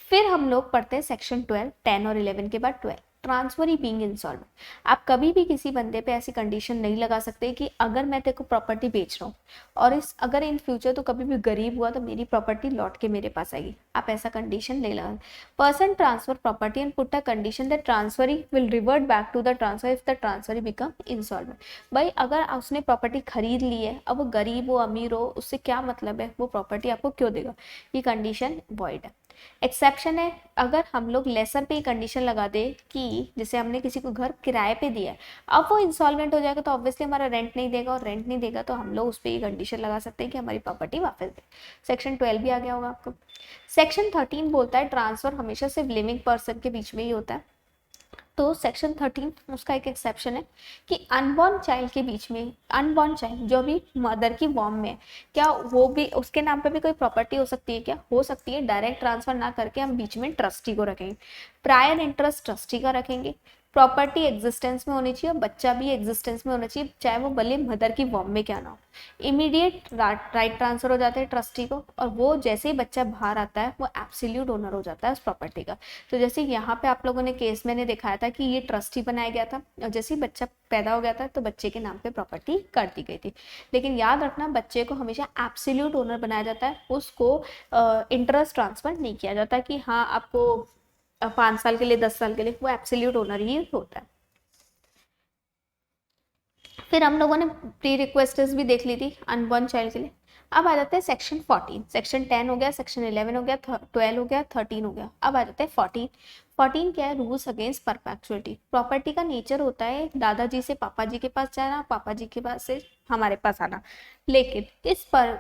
फिर हम लोग पढ़ते हैं सेक्शन 12, 10 और 11 के बाद 12, ट्रांसफर ही बीइंग इंसॉल्वेंट। आप कभी भी किसी बंदे पे ऐसी कंडीशन नहीं लगा सकते कि अगर मैं तेरे को प्रॉपर्टी बेच रहा हूँ और अगर इन फ्यूचर तो कभी भी गरीब हुआ तो मेरी प्रॉपर्टी लौट के मेरे पास आएगी, आप ऐसा कंडीशन नहीं लगा। Person transfer property and put a condition that transferee will revert back to the transfer if the transferee become insolvent. भाई अगर उसने प्रॉपर्टी खरीद ली है, अब वो गरीब हो अमीर हो उससे क्या मतलब है, वो प्रॉपर्टी आपको क्यों देगा? ये कंडीशन वॉइड है। एक्सेप्शन है, अगर हम लोग लेसर पे कंडीशन लगा दे कि जैसे हमने किसी को घर किराए पे दिया है, अब वो इंसॉल्वेंट हो जाएगा तो ऑब्वियसली हमारा रेंट नहीं देगा, और रेंट नहीं देगा तो हम लोग उस पर ये कंडीशन लगा सकते हैं कि हमारी प्रॉपर्टी वापस दे। सेक्शन 12 भी आ गया होगा आपको। सेक्शन 13 बोलता है ट्रांसफर हमेशा सिर्फ लिविंग पर्सन के बीच में ही होता है। तो सेक्शन 13 उसका एक एक्सेप्शन है कि अनबॉर्न चाइल्ड के बीच में, अनबॉर्न चाइल्ड जो भी मदर की वॉर्म में है, क्या वो भी उसके नाम पे भी कोई प्रॉपर्टी हो सकती है? क्या हो सकती है। डायरेक्ट ट्रांसफर ना करके हम बीच में ट्रस्टी को रखेंगे, प्रायर इंटरेस्ट ट्रस्टी का रखेंगे, प्रॉपर्टी एग्जिस्टेंस में होनी चाहिए और बच्चा भी एग्जिस्टेंस में होना चाहिए, चाहे वो भले मदर की वॉर्म में क्या ना हो। इमीडिएट राइट ट्रांसफर हो जाता है ट्रस्टी को, और वो जैसे ही बच्चा बाहर आता है वो एब्सोल्यूट ओनर हो जाता है उस प्रॉपर्टी का। तो जैसे यहाँ पे आप लोगों ने केस मैंने दिखाया था कि ये ट्रस्टी बनाया गया था, और जैसे ही बच्चा पैदा हो गया था तो बच्चे के नाम पे प्रॉपर्टी कर दी गई थी। लेकिन याद रखना, बच्चे को हमेशा एब्सोल्यूट ओनर बनाया जाता है, उसको इंटरेस्ट ट्रांसफर नहीं किया जाता कि हाँ आपको 5 साल के लिए 10 साल के लिए, वो एब्सोल्यूट ओनर ही होता है। फिर हम लोगों ने प्री रिक्वेस्ट्स भी देख ली थी अनबॉर्न चाइल्ड के लिए। अब आ जाते हैं सेक्शन 14। सेक्शन 10 हो गया, सेक्शन 11 हो गया, 12 हो गया, 13 हो गया। अब आ जाते हैं 14। 14 क्या है? Rules against perpetuity. प्रॉपर्टी का नेचर होता है दादाजी से पापा जी के पास जाना, पापा जी के पास से हमारे पास आना। लेकिन इस पर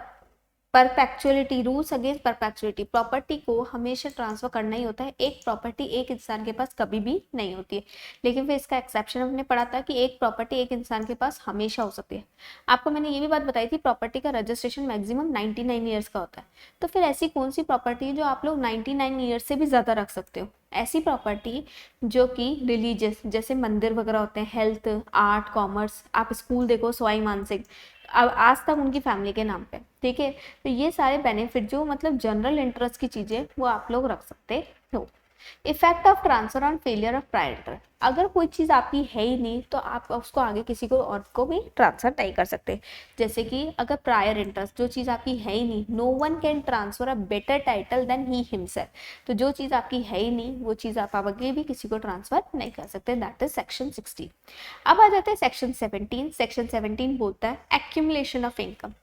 परपेचुअलिटी, रूल्स अगेंस्ट परपेचुअलिटी, प्रॉपर्टी को हमेशा ट्रांसफर करना ही होता है। एक प्रॉपर्टी एक इंसान के पास कभी भी नहीं होती है। लेकिन फिर इसका एक्सेप्शन हमने पढ़ा था कि एक प्रॉपर्टी एक इंसान के पास हमेशा हो सकती है। आपको मैंने ये भी बात बताई थी, प्रॉपर्टी का रजिस्ट्रेशन मैक्सिमम 99 ईयर्स का होता है। तो फिर ऐसी कौन सी प्रॉपर्टी है जो आप लोग 99 ईयर्स से भी ज़्यादा रख सकते हो? ऐसी प्रॉपर्टी जो कि रिलीजियस, जैसे मंदिर वगैरह होते हैं, हेल्थ, आर्ट, कॉमर्स, आप स्कूल देखो सवाई मानसिंह, अब आज तक उनकी फैमिली के नाम पे, ठीक है। तो ये सारे बेनिफिट जो मतलब जनरल इंटरेस्ट की चीजें वो आप लोग रख सकते हो। Effect of transfer on failure of prior interest, अगर कोई चीज़ आपकी है ही नहीं तो आप उसको आगे किसी को और को भी ट्रांसफर नहीं कर सकते। जैसे कि अगर प्रायर इंटरेस्ट, जो चीज़ आपकी है ही नहीं, no one can transfer a better title than he himself, तो जो चीज़ आपकी है ही नहीं वो चीज़ आप आगे भी किसी को ट्रांसफर नहीं कर सकते। That is section 16। अब आ जाते हैं सेक्शन 17। सेक्शन 17 बोलता है accumulation of income.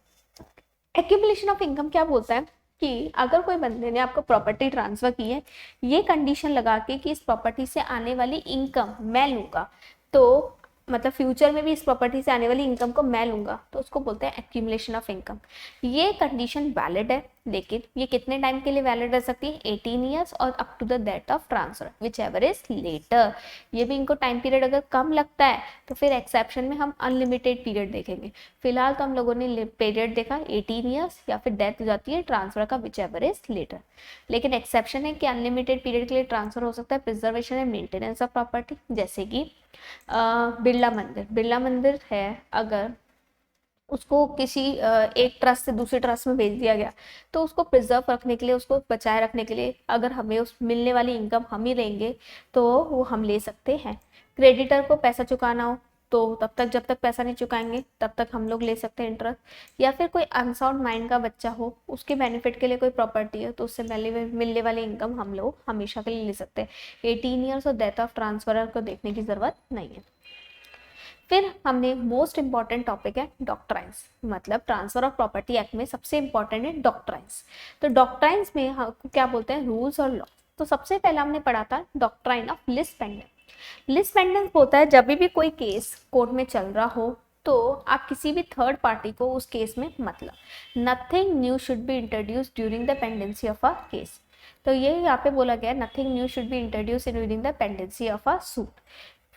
Accumulation of income क्या बोलता है कि अगर कोई बंदे ने आपको प्रॉपर्टी ट्रांसफर की है, ये कंडीशन लगा के कि इस प्रॉपर्टी से आने वाली इनकम मैं लूँगा, तो मतलब फ्यूचर में भी इस प्रॉपर्टी से आने वाली इनकम को मैं लूँगा, तो उसको बोलते हैं एक्यूमुलेशन ऑफ इनकम। ये कंडीशन वैलिड है, लेकिन ये कितने टाइम के लिए वैलिड रह सकती है? 18 ईयर्स और up to the date of transfer whichever is later. ये भी इनको टाइम पीरियड अगर कम लगता है तो फिर एक्सेप्शन में हम अनलिमिटेड पीरियड देखेंगे। फिलहाल तो हम लोगों ने पीरियड देखा 18 ईयर्स या फिर डेथ हो जाती है ट्रांसफर का विच एवर इज लेटर। लेकिन एक्सेप्शन है कि अनलिमिटेड पीरियड के लिए ट्रांसफर हो सकता है preservation and maintenance of property. जैसे कि बिरला मंदिर है, अगर उसको किसी एक ट्रस्ट से दूसरे ट्रस्ट में भेज दिया गया, तो उसको प्रिजर्व रखने के लिए, उसको बचाए रखने के लिए, अगर हमें उस मिलने वाली इनकम हम ही लेंगे तो वो हम ले सकते हैं। क्रेडिटर को पैसा चुकाना हो तो तब तक, जब तक पैसा नहीं चुकाएंगे तब तक हम लोग ले सकते हैं इंटरेस्ट। या फिर कोई अनसाउंड माइंड का बच्चा हो, उसके बेनिफिट के लिए कोई प्रॉपर्टी है, तो उससे मिलने वाली इनकम हम लोग हमेशा के लिए ले सकते हैं। 18 ईयर्स और डेथ ऑफ ट्रांसफरर को देखने की जरूरत नहीं है। फिर हमने मोस्ट इंपॉर्टेंट टॉपिक है डॉक्ट्राइन्स, मतलब ट्रांसफर ऑफ प्रॉपर्टी एक्ट में सबसे इंपॉर्टेंट है डॉक्ट्राइन्स। तो डॉक्ट्राइन्स में हम क्या बोलते हैं? रूल्स और लॉ। तो सबसे पहला हमने पढ़ा था doctrine of lis pendens. Lis pendens होता है जब भी कोई केस कोर्ट में चल रहा हो तो आप किसी भी थर्ड पार्टी को उस केस में मत लाओ। Nothing new should be introduce during the pendency of a case. तो ये यहाँ पे बोला गया, nothing new should be introduce during the pendency of a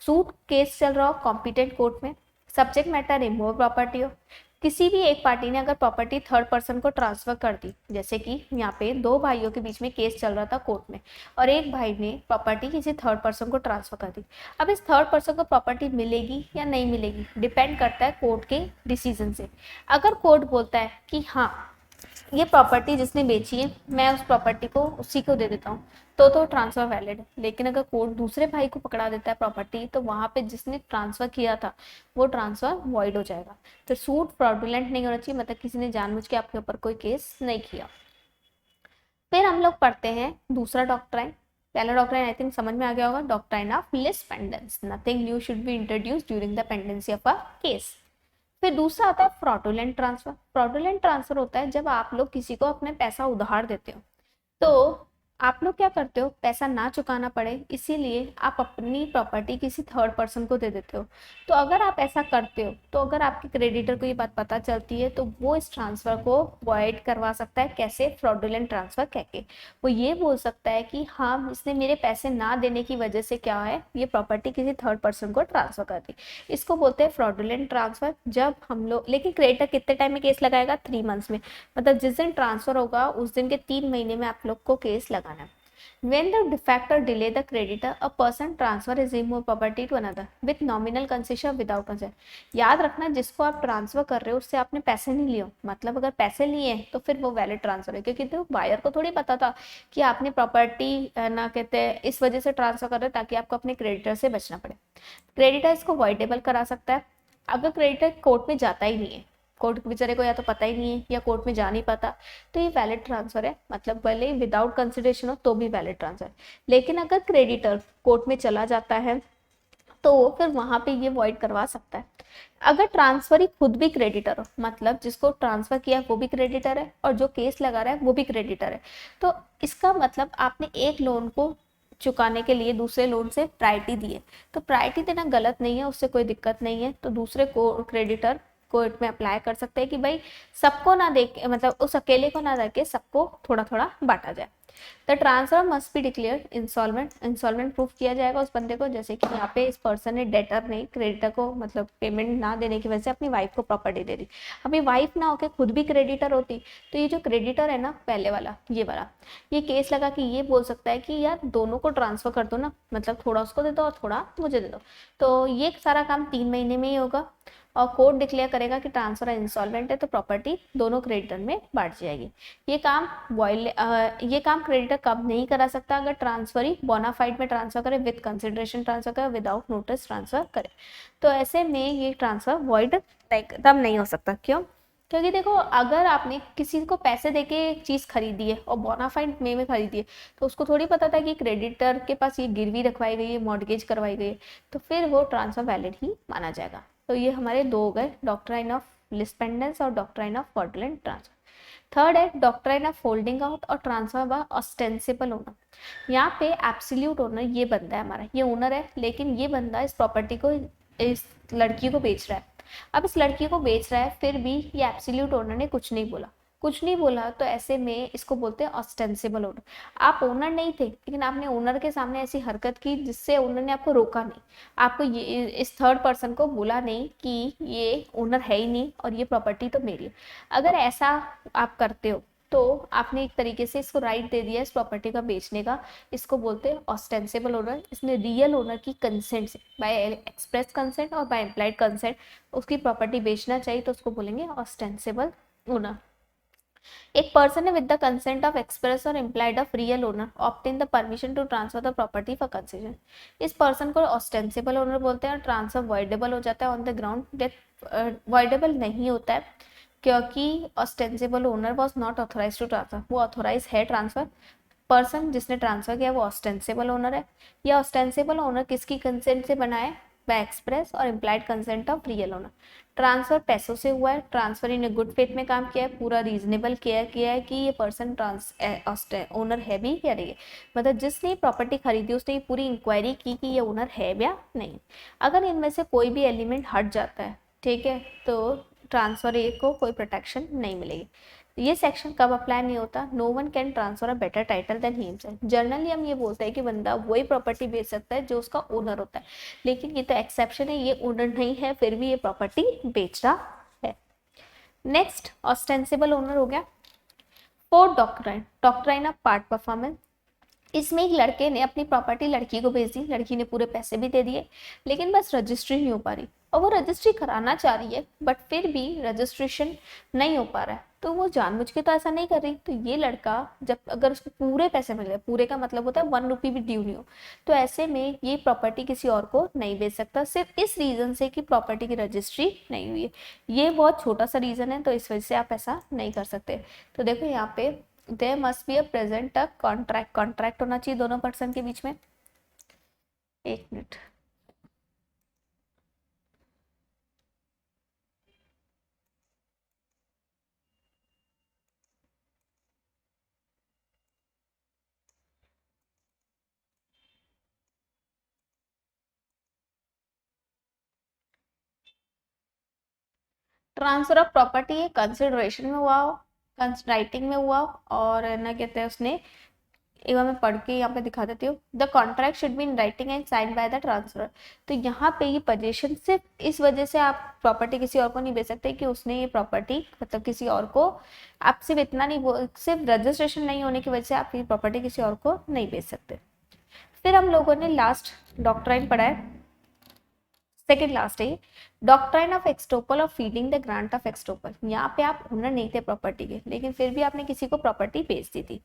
suit case चल रहा हो कॉम्पिटेंट कोर्ट में, सब्जेक्ट मैटर रिमूव प्रॉपर्टी हो, किसी भी एक पार्टी ने अगर प्रॉपर्टी थर्ड पर्सन को ट्रांसफर कर दी, जैसे कि यहाँ पे दो भाइयों के बीच में केस चल रहा था कोर्ट में और एक भाई ने प्रॉपर्टी किसी थर्ड पर्सन को ट्रांसफर कर दी। अब इस थर्ड पर्सन को प्रॉपर्टी मिलेगी या नहीं मिलेगी डिपेंड करता है कोर्ट के डिसीजन से। अगर कोर्ट बोलता है कि हाँ ये प्रॉपर्टी जिसने बेची है मैं उस प्रॉपर्टी को उसी को दे देता हूँ, तो ट्रांसफर वैलिड है। लेकिन अगर कोर्ट दूसरे भाई को पकड़ा देता है प्रॉपर्टी, तो वहां पे जिसने ट्रांसफर किया था वो ट्रांसफर वॉइड हो जाएगा। तो सूट फ्रॉडुलेंट नहीं होना चाहिए, मतलब किसी ने जानबूझ के आपके ऊपर कोई केस नहीं किया। फिर हम लोग पढ़ते हैं दूसरा डॉक्ट्राइन। पहला डॉक्ट्राइन आई थिंक समझ में आ गया होगा, doctrine of lis pendens. Nothing new should be introduce during the pendency of a case. फिर दूसरा आता है फ्रॉडुलेंट ट्रांसफर। फ्रॉडुलेंट ट्रांसफर होता है जब आप लोग किसी को अपने पैसा उधार देते हो, तो आप लोग क्या करते हो, पैसा ना चुकाना पड़े इसीलिए आप अपनी प्रॉपर्टी किसी थर्ड पर्सन को दे देते हो। तो अगर आप ऐसा करते हो, तो अगर आपके क्रेडिटर को ये बात पता चलती है, तो वो इस ट्रांसफर को वॉइड करवा सकता है। कैसे? फ्रॉडुलेंट ट्रांसफर कहके वो ये बोल सकता है कि हाँ इसने मेरे पैसे ना देने की वजह से क्या है, ये प्रॉपर्टी किसी थर्ड पर्सन को ट्रांसफर कर दी। इसको बोलते हैं फ्रॉडुलेंट ट्रांसफर। जब हम लोग, लेकिन क्रेडिटर कितने टाइम में केस लगाएगा? 3 मंथ्स में, मतलब जिस दिन ट्रांसफर होगा उस दिन के 3 महीने में आप लोग को केस लगाना। When the defector delay the creditor, a person transfer his removed property to another with nominal concession or without concession। याद रखना, जिसको आप ट्रांसफर कर रहे हो उससे आपने पैसे नहीं लिए, मतलब अगर पैसे लिए हैं तो फिर वो वैलिड ट्रांसफर है, क्योंकि तो बायर को थोड़ी पता था कि आपने प्रॉपर्टी ना कहते हैं इस वजह से ट्रांसफर कर रहे हो ताकि आपको अपने क्रेडिटर से बचना पड़े। क्रेडिटर इसको वॉइडेबल करा सकता है अगर क्रेडिटर कोर्ट में जाता ही नहीं है, कोर्ट बेचारे को या तो पता ही नहीं है या कोर्ट में जा नहीं पाता, तो ये वैलिड ट्रांसफर है। मतलब भले विदाउट कंसिडरेशन हो तो भी वैलिड ट्रांसफर। लेकिन अगर क्रेडिटर कोर्ट में चला जाता है तो फिर वहां पे ये वॉइड करवा सकता है। अगर ट्रांसफर ही खुद भी क्रेडिटर हो, मतलब जिसको ट्रांसफर किया वो भी क्रेडिटर है और जो केस लगा रहा है वो भी क्रेडिटर है, तो इसका मतलब आपने एक लोन को चुकाने के लिए दूसरे लोन से प्रायोरिटी दी है। तो प्रायोरिटी देना गलत नहीं है, उससे कोई दिक्कत नहीं है। तो दूसरे को क्रेडिटर कोर्ट में अप्लाई कर सकते हैं कि भाई सबको ना दे के, मतलब उस अकेले को ना दे के सबको थोड़ा थोड़ा बांटा जाए। The transfer must be declared insolvent. Insolvent proof किया जाएगा उस बंदे को, जैसे कि यहाँ पे इस पर्सन ने डेटर ने क्रेडिटर को मतलब पेमेंट ना देने की वजह से अपनी वाइफ को प्रॉपर्टी दे दी। अभी वाइफ ना होके खुद भी क्रेडिटर होती तो ये जो क्रेडिटर है ना पहले वाला, ये वाला, ये केस लगा कि ये बोल सकता है कि यार दोनों को ट्रांसफर कर दो ना, मतलब थोड़ा उसको दे दो और थोड़ा मुझे दे दो। तो ये सारा काम 3 महीने में ही होगा और कोर्ट डिक्लेयर करेगा कि ट्रांसफर इंसॉल्वेंट है, तो प्रॉपर्टी दोनों क्रेडिटर में बांट जाएगी। ये काम क्रेडिटर कब नहीं करा सकता? अगर ट्रांसफर ही बोनाफाइड में ट्रांसफर करे, विद कंसिडरेशन ट्रांसफर करे, विदाउट नोटिस ट्रांसफर करे, तो ऐसे में ये ट्रांसफर वॉइड एकदम नहीं हो सकता। क्यों? क्योंकि देखो, अगर आपने किसी को पैसे देके एक चीज़ खरीदी है और बोनाफाइड में खरीदी है, तो उसको थोड़ी पता था कि क्रेडिटर के पास ये गिरवी रखवाई गई है, मॉर्गेज करवाई गई है, तो फिर वो ट्रांसफर वैलिड ही माना जाएगा। तो ये हमारे दो हो गए, डॉक्ट्राइन ऑफ लिस पेंडेंस और doctrine of fraudulent transfer. Third है डॉक्ट्राइन ऑफ होल्डिंग आउट और ट्रांसफर बाय ऑस्टेंसिबल ओनर। यहाँ पे एब्सोल्यूट ओनर ये बंदा है हमारा, ये ओनर है, लेकिन ये बंदा इस प्रॉपर्टी को इस लड़की को बेच रहा है। अब इस लड़की को बेच रहा है, फिर भी ये एब्सोल्यूट ओनर ने कुछ नहीं बोला, कुछ नहीं बोला, तो ऐसे में इसको बोलते हैं ऑस्टेंसिबल ओनर। आप ओनर नहीं थे, लेकिन आपने ओनर के सामने ऐसी हरकत की जिससे ओनर ने आपको रोका नहीं, आपको ये इस थर्ड पर्सन को बोला नहीं कि ये ओनर है ही नहीं और ये प्रॉपर्टी तो मेरी है। अगर ऐसा आप करते हो तो आपने एक तरीके से इसको राइट दे दिया इस प्रॉपर्टी का बेचने का, इसको बोलते हैं ऑस्टेंसिबल ओनर। इसने रियल ओनर की कंसेंट से, बाय एक्सप्रेस कंसेंट और बाय इम्प्लाइड कंसेंट उसकी प्रॉपर्टी बेचना चाहिए, तो उसको बोलेंगे ऑस्टेंसिबल ओनर। एक पर्सन है with the consent of express और implied of real owner obtain the permission to transfer the property for concession. इस पर्सन को ऑस्टेंसिबल ओनर बोलते हैं और ट्रांसफर वॉइडेबल हो जाता है on the ground that voidable नहीं होता है क्योंकि ostensible owner was not authorise to transfer. वो ऑथोराइज है ट्रांसफर, पर्सन जिसने ट्रांसफर किया वो ऑस्टेंसिबल ओनर है। या ऑस्टेंसिबल ओनर किसकी कंसेंट से बना है? बाय एक्सप्रेस और implied consent of real owner. Transfer पैसों से हुआ है, ट्रांसफर इन गुड फेथ में काम किया है, पूरा रीजनेबल केयर किया है कि ये पर्सन ओनर है भी या नहीं है, मतलब जिसने प्रॉपर्टी खरीदी उसने पूरी इंक्वायरी की कि ये ओनर है या नहीं। अगर इनमें से कोई भी एलिमेंट हट जाता है, ठीक है, तो ट्रांसफर ए को कोई प्रोटेक्शन नहीं मिलेगी। ये सेक्शन कब अप्लाई नहीं होता? No one can transfer a better title than himself. Generally हम ये बोलते हैं कि बंदा वही प्रॉपर्टी बेच सकता है जो उसका ओनर होता है, लेकिन ये तो एक्सेप्शन है, ये ओनर नहीं है फिर भी ये प्रॉपर्टी बेच रहा है। नेक्स्ट ऑस्टेंसिबल ओनर हो गया। Fourth doctrine, doctrine of part performance. इसमें एक लड़के ने अपनी प्रॉपर्टी लड़की को बेच दी, लड़की ने पूरे पैसे भी दे दिए, लेकिन बस रजिस्ट्री नहीं हो पा रही, और वो रजिस्ट्री कराना चाह रही है बट फिर भी रजिस्ट्रेशन नहीं हो पा रहा है, तो वो जानबूझ के तो ऐसा नहीं कर रही। तो ये लड़का जब अगर उसको पूरे पैसे मिल गए, पूरे का मतलब होता है 1 रुपी भी ड्यू नहीं हो, तो ऐसे में ये प्रॉपर्टी किसी और को नहीं बेच सकता, सिर्फ इस रीजन से कि प्रॉपर्टी की रजिस्ट्री नहीं हुई है। ये बहुत छोटा सा रीजन है, तो इस वजह से आप ऐसा नहीं कर सकते। तो देखो यहाँ पे there must be a present a contract, contract होना चाहिए दोनों पर्सन के बीच में। एक minute, transfer of property consideration में हुआ हो, राइटिंग में हुआ हो, और ना कहते हैं उसने, एक बार मैं पढ़ के यहाँ पे दिखा देती हूँ। The contract should be in writing and sign by the transfer. तो यहाँ पे ये पोजीशन सिर्फ इस वजह से आप प्रॉपर्टी किसी और को नहीं बेच सकते कि उसने ये प्रॉपर्टी मतलब किसी और को, आप सिर्फ इतना नहीं बोल, सिर्फ रजिस्ट्रेशन नहीं होने की वजह से आप ये प्रॉपर्टी किसी और को नहीं बेच सकते। फिर हम लोगों ने लास्ट डॉक्ट्राइन पढ़ा है, सेकेंड लास्ट है डॉक्ट्राइन ऑफ एक्सटोपल और फीडिंग द ग्रांट ऑफ एक्सटोपल। यहाँ पे आप ओनर नहीं थे प्रॉपर्टी के, लेकिन फिर भी आपने किसी को प्रॉपर्टी बेच दी थी,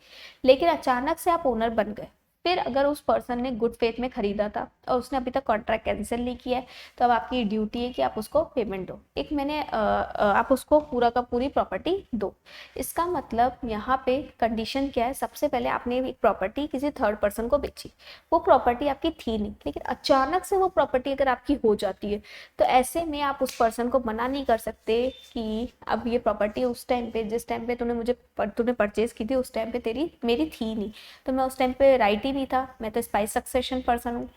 लेकिन अचानक से आप ओनर बन गए। फिर अगर उस पर्सन ने गुड फेथ में खरीदा था और उसने अभी तक कॉन्ट्रैक्ट कैंसिल नहीं किया है, तो अब आपकी ड्यूटी है कि आप उसको पेमेंट दो, एक महीने आप उसको पूरा का पूरी प्रॉपर्टी दो। इसका मतलब यहाँ पे कंडीशन क्या है? सबसे पहले आपने एक प्रॉपर्टी किसी थर्ड पर्सन को बेची, वो प्रॉपर्टी आपकी थी नहीं, लेकिन अचानक से वो प्रॉपर्टी अगर आपकी हो जाती है, तो ऐसे में आप उस पर्सन को मना नहीं कर सकते कि अब ये प्रॉपर्टी उस टाइम पे, जिस टाइम पे तूने परचेज की थी उस टाइम पे मेरी थी नहीं, तो मैं उस टाइम पे राइट ही नहीं था, मैं तो स्पाइस सक्सेशन पर्सन हूँ,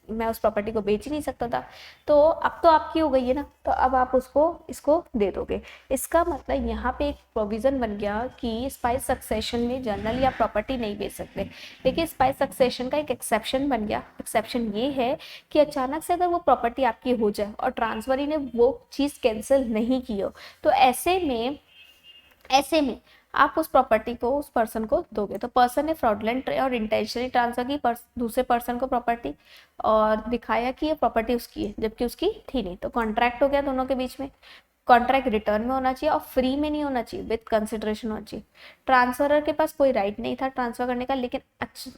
मैं उस प्रॉपर्टी को बेच ही नहीं सकता था, तो अब तो आपकी हो गई है ना, तो अब आप उसको इसको दे दोगे। इसका मतलब यहाँ पे एक प्रोविजन बन गया कि स्पाइस सक्सेशन में जनरली आप प्रॉपर्टी नहीं बेच सकते, लेकिन स्पाइस सक्सेशन का एक एक्सेप्शन बन गया। एक्सेप्शन ये है कि अचानक से अगर वो प्रॉपर्टी आपकी हो जाए और ट्रांसफरी ने वो चीज़ कैंसिल नहीं की हो, तो ऐसे में आप उस प्रॉपर्टी को उस पर्सन को दोगे। तो पर्सन ने फ्रॉडलेंट और इंटेंशनली ट्रांसफर की दूसरे पर्सन को प्रॉपर्टी और दिखाया कि ये प्रॉपर्टी उसकी है जबकि उसकी थी नहीं, तो कॉन्ट्रैक्ट हो गया दोनों के बीच में। कॉन्ट्रैक्ट रिटर्न में होना चाहिए और फ्री में नहीं होना चाहिए, विद कंसिडरेशन होना चाहिए। ट्रांसफरर के पास कोई राइट नहीं था ट्रांसफर करने का, लेकिन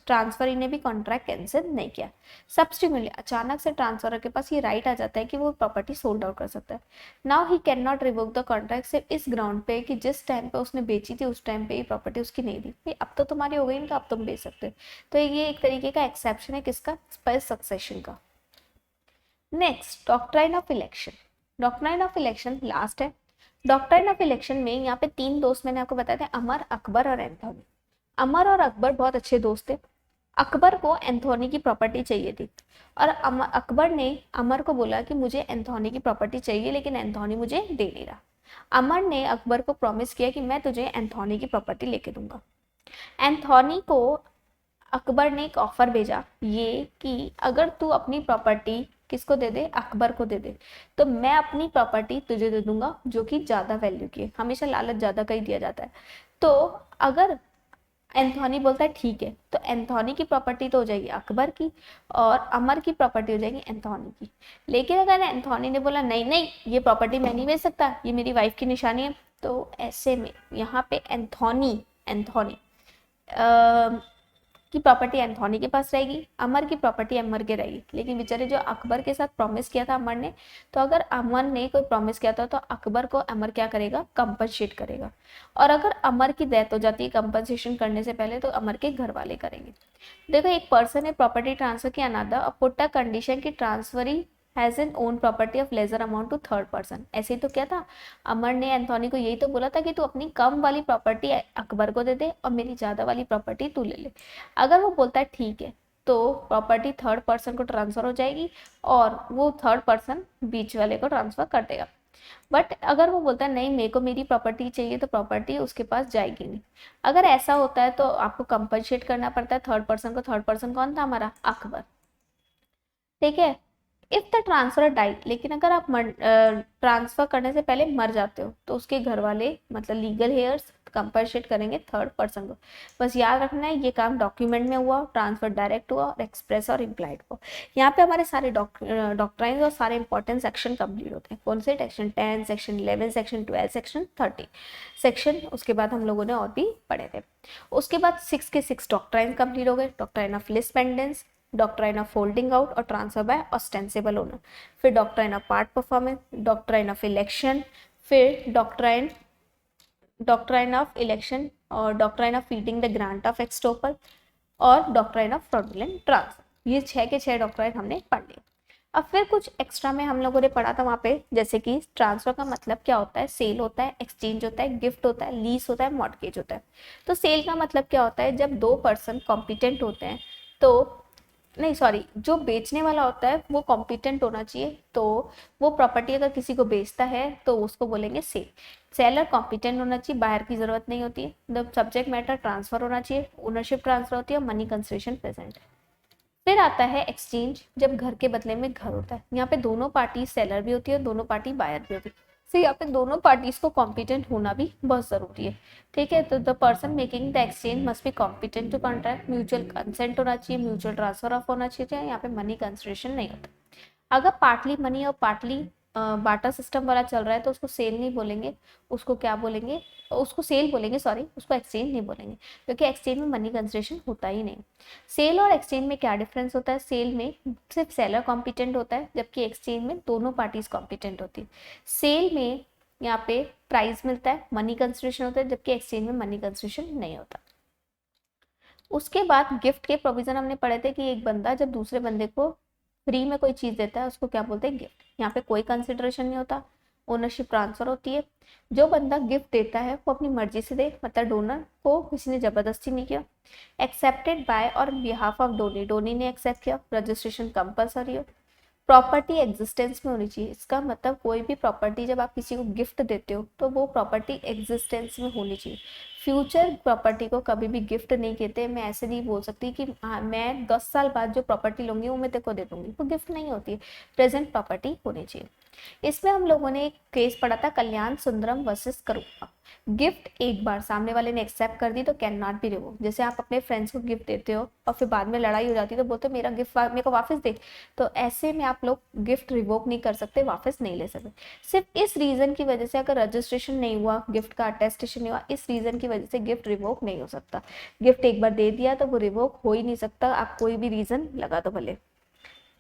ट्रांसफरी ने भी कॉन्ट्रैक्ट कैंसिल नहीं किया। सब्सिक्वेंटली अचानक से ट्रांसफरर के पास ये राइट आ जाता है कि वो प्रॉपर्टी सोल्ड आउट कर सकता है। Now he can not revoke the contract सिर्फ इस ग्राउंड पे कि जिस टाइम पे उसने बेची थी उस टाइम पे ये प्रॉपर्टी उसकी नहीं थी, भाई अब तो तुम्हारी हो गई ना, तो अब तुम बेच सकते हो। तो ये एक तरीके का एक्सेप्शन है किसका? स्पाइस सक्सेशन का। Next doctrine of election. Doctrine of election last है। डॉक्ट्राइन ऑफ इलेक्शन में यहाँ पे 3 दोस्त मैंने आपको बताया था, अमर, अकबर और एंथोनी। अमर और अकबर बहुत अच्छे दोस्त थे। अकबर को एंथोनी की प्रॉपर्टी चाहिए थी और अकबर ने अमर को बोला कि मुझे एंथोनी की प्रॉपर्टी चाहिए, लेकिन एंथोनी मुझे दे नहीं रहा। अमर ने अकबर को प्रॉमिस किया कि मैं तुझे एंथोनी की प्रॉपर्टी लेके दूंगा। एंथोनी को अकबर ने एक ऑफर भेजा ये कि अगर तू अपनी प्रॉपर्टी किसको दे दे, अकबर को दे दे, तो मैं अपनी प्रॉपर्टी तुझे दे दूंगा जो कि ज्यादा वैल्यू की है। हमेशा लालच ज्यादा का ही दिया जाता है। तो अगर एंथोनी बोलता है ठीक है, तो एंथोनी की प्रॉपर्टी तो हो जाएगी अकबर की और अमर की प्रॉपर्टी हो जाएगी एंथोनी की। लेकिन अगर एंथोनी ने बोला नहीं नहीं, ये प्रॉपर्टी मैं नहीं बेच सकता, ये मेरी वाइफ की निशानी है, तो ऐसे में यहाँ पे एंथोनी एंथोनी की प्रॉपर्टी एंथोनी के पास रहेगी, अमर की प्रॉपर्टी अमर के रहेगी। लेकिन बेचारे जो अकबर के साथ प्रॉमिस किया था अमर ने, तो अगर अमर ने कोई प्रॉमिस किया था तो अकबर को अमर क्या करेगा, कंपनसेट करेगा। और अगर अमर की डेथ हो जाती है कंपनसेशन करने से पहले, तो अमर के घर वाले करेंगे। देखो, एक पर्सन ने प्रॉपर्टी ट्रांसफर की अनादर और पुट अ कंडीशन की transferee has an own property of lesser amount to third person. ऐसे ही तो क्या था, अमर ने एंथोनी को यही तो बोला था कि तू अपनी कम वाली प्रॉपर्टी अकबर को दे दे और मेरी ज्यादा वाली प्रॉपर्टी तू ले ले। अगर वो बोलता है ठीक है, तो प्रॉपर्टी थर्ड पर्सन को ट्रांसफर हो जाएगी और वो थर्ड पर्सन बीच वाले को ट्रांसफर कर देगा। बट अगर वो बोलता है नहीं, मेरे को मेरी प्रॉपर्टी चाहिए, तो प्रॉपर्टी उसके पास जाएगी नहीं। अगर ऐसा होता है तो आपको कंपनसेट करना पड़ता है थर्ड पर्सन को। थर्ड पर्सन कौन था, हमारा अकबर। ठीक है। इफ द ट्रांसफर डाइट, लेकिन अगर आप ट्रांसफर करने से पहले मर जाते हो, तो उसके घर वाले मतलब लीगल हेयर्स कंपनसेट करेंगे थर्ड पर्सन को। बस याद रखना है, ये काम डॉक्यूमेंट में हुआ, ट्रांसफर डायरेक्ट हुआ और एक्सप्रेस और इम्प्लाइड हुआ। यहाँ पे हमारे सारे डॉक्ट्राइन्स और सारे इंपॉर्टेंट सेक्शन कंप्लीट होते हैं। कौन से, section 10, section 11, section 12, section 13 section. उसके बाद हम लोगों ने और भी पढ़े थे। उसके बाद 6 के 6 डॉक्ट्राइन कंप्लीट हो गए। Doctrine of lis pendens, doctrine of holding out और ट्रांसफर बाय ऑस्टेंसिबल ओनर, फिर doctrine of part performance, doctrine of election, फिर डॉक्ट्राइन ऑफ इलेक्शन और doctrine of feeding the grant of estoppel और doctrine of fraudulent transfer. ये 6 के 6 doctrine हमने पढ़ लिए। अब फिर कुछ एक्स्ट्रा में हम लोगों ने पढ़ा था वहाँ पे, जैसे कि ट्रांसफर का मतलब क्या होता है, सेल होता है, एक्सचेंज होता है, गिफ्ट होता है, लीज होता है, मॉर्गेज होता है। तो सेल का मतलब क्या होता है, जब 2 पर्सन कॉम्पिटेंट होते हैं, तो नहीं सॉरी, जो बेचने वाला होता है वो कॉम्पिटेंट होना चाहिए। तो वो प्रॉपर्टी अगर किसी को बेचता है तो उसको बोलेंगे सेल। सेलर कॉम्पिटेंट होना चाहिए, बाहर की जरूरत नहीं होती है। द सब्जेक्ट मैटर ट्रांसफर होना चाहिए, ओनरशिप ट्रांसफर होती है और मनी कंसिडरेशन प्रेजेंट है। फिर आता है एक्सचेंज, जब घर के बदले में घर होता है। यहाँ पे दोनों पार्टी सेलर भी होती है, दोनों पार्टी बायर भी होती है। तो यहाँ पे दोनों पार्टीज को कॉम्पिटेंट होना भी बहुत जरूरी है। ठीक है, तो the person making the exchange must be competent to contract, mutual consent होना चाहिए, म्यूचुअल ट्रांसफर ऑफ होना चाहिए। यहाँ पे मनी कंसिडरेशन नहीं होता। अगर पार्टली मनी और पार्टली बाटा सिस्टम वाला चल रहा है तो उसको सेल नहीं बोलेंगे, उसको क्या बोलेंगे, उसको सेल बोलेंगे, सॉरी, उसको एक्सचेंज नहीं बोलेंगे, क्योंकि एक्सचेंज में मनी कंसिडरेशन होता ही नहीं। सेल और एक्सचेंज में क्या डिफरेंस होता है, सेल में सिर्फ सेलर कॉम्पिटेंट होता है, जबकि एक्सचेंज में दोनों पार्टीज कॉम्पिटेंट होती है। सेल में यहाँ पे प्राइस मिलता है, मनी कंसिडरेशन होता है, जबकि एक्सचेंज में मनी कंसिडरेशन नहीं होता। उसके बाद गिफ्ट के प्रोविजन हमने पढ़े थे कि एक बंदा जब दूसरे बंदे को फ्री में कोई चीज देता है उसको क्या बोलते हैं, गिफ्ट। यहाँ पे कोई कंसिडरेशन नहीं होता, ओनरशिप ट्रांसफर होती है। जो बंदा गिफ्ट देता है वो अपनी मर्जी से दे, मतलब डोनर को किसी ने जबरदस्ती नहीं किया। एक्सेप्टेड बाय और बिहाफ ऑफ डोनी, डोनी ने एक्सेप्ट किया, रजिस्ट्रेशन कंपलसरी हो। प्रॉपर्टी एग्जिस्टेंस में होनी चाहिए। इसका मतलब कोई भी प्रॉपर्टी जब आप किसी को गिफ्ट देते हो तो वो प्रॉपर्टी एग्जिस्टेंस में होनी चाहिए। फ्यूचर प्रॉपर्टी को कभी भी गिफ्ट नहीं कहते। मैं ऐसे नहीं बोल सकती कि मैं 10 साल बाद जो प्रॉपर्टी लूंगी वो मैं तेरे को दे दूंगी, वो गिफ्ट नहीं होती है। प्रेजेंट प्रॉपर्टी होनी चाहिए। इसमें हम लोगों ने एक केस पढ़ा था, कल्याण सुंदरम वर्सेस करूपा। गिफ्ट एक बार सामने वाले ने एक्सेप्ट कर दी तो कैन नॉट बी रिवोक। जैसे आप अपने फ्रेंड्स को गिफ्ट देते हो और फिर बाद में लड़ाई हो जाती है तो बोलते हो मेरा गिफ्ट मेरे को वापस दे, तो ऐसे में आप लोग गिफ्ट रिवोक नहीं कर सकते, वापस नहीं ले सकते। सिर्फ इस रीजन की वजह से, अगर रजिस्ट्रेशन नहीं हुआ, गिफ्ट का अटेस्टेशन नहीं हुआ, इस रीजन की वजह से गिफ्ट रिवोक नहीं हो सकता। गिफ्ट एक बार दे दिया तो वो रिवोक हो ही नहीं सकता, आप कोई भी रीजन लगा दो भले।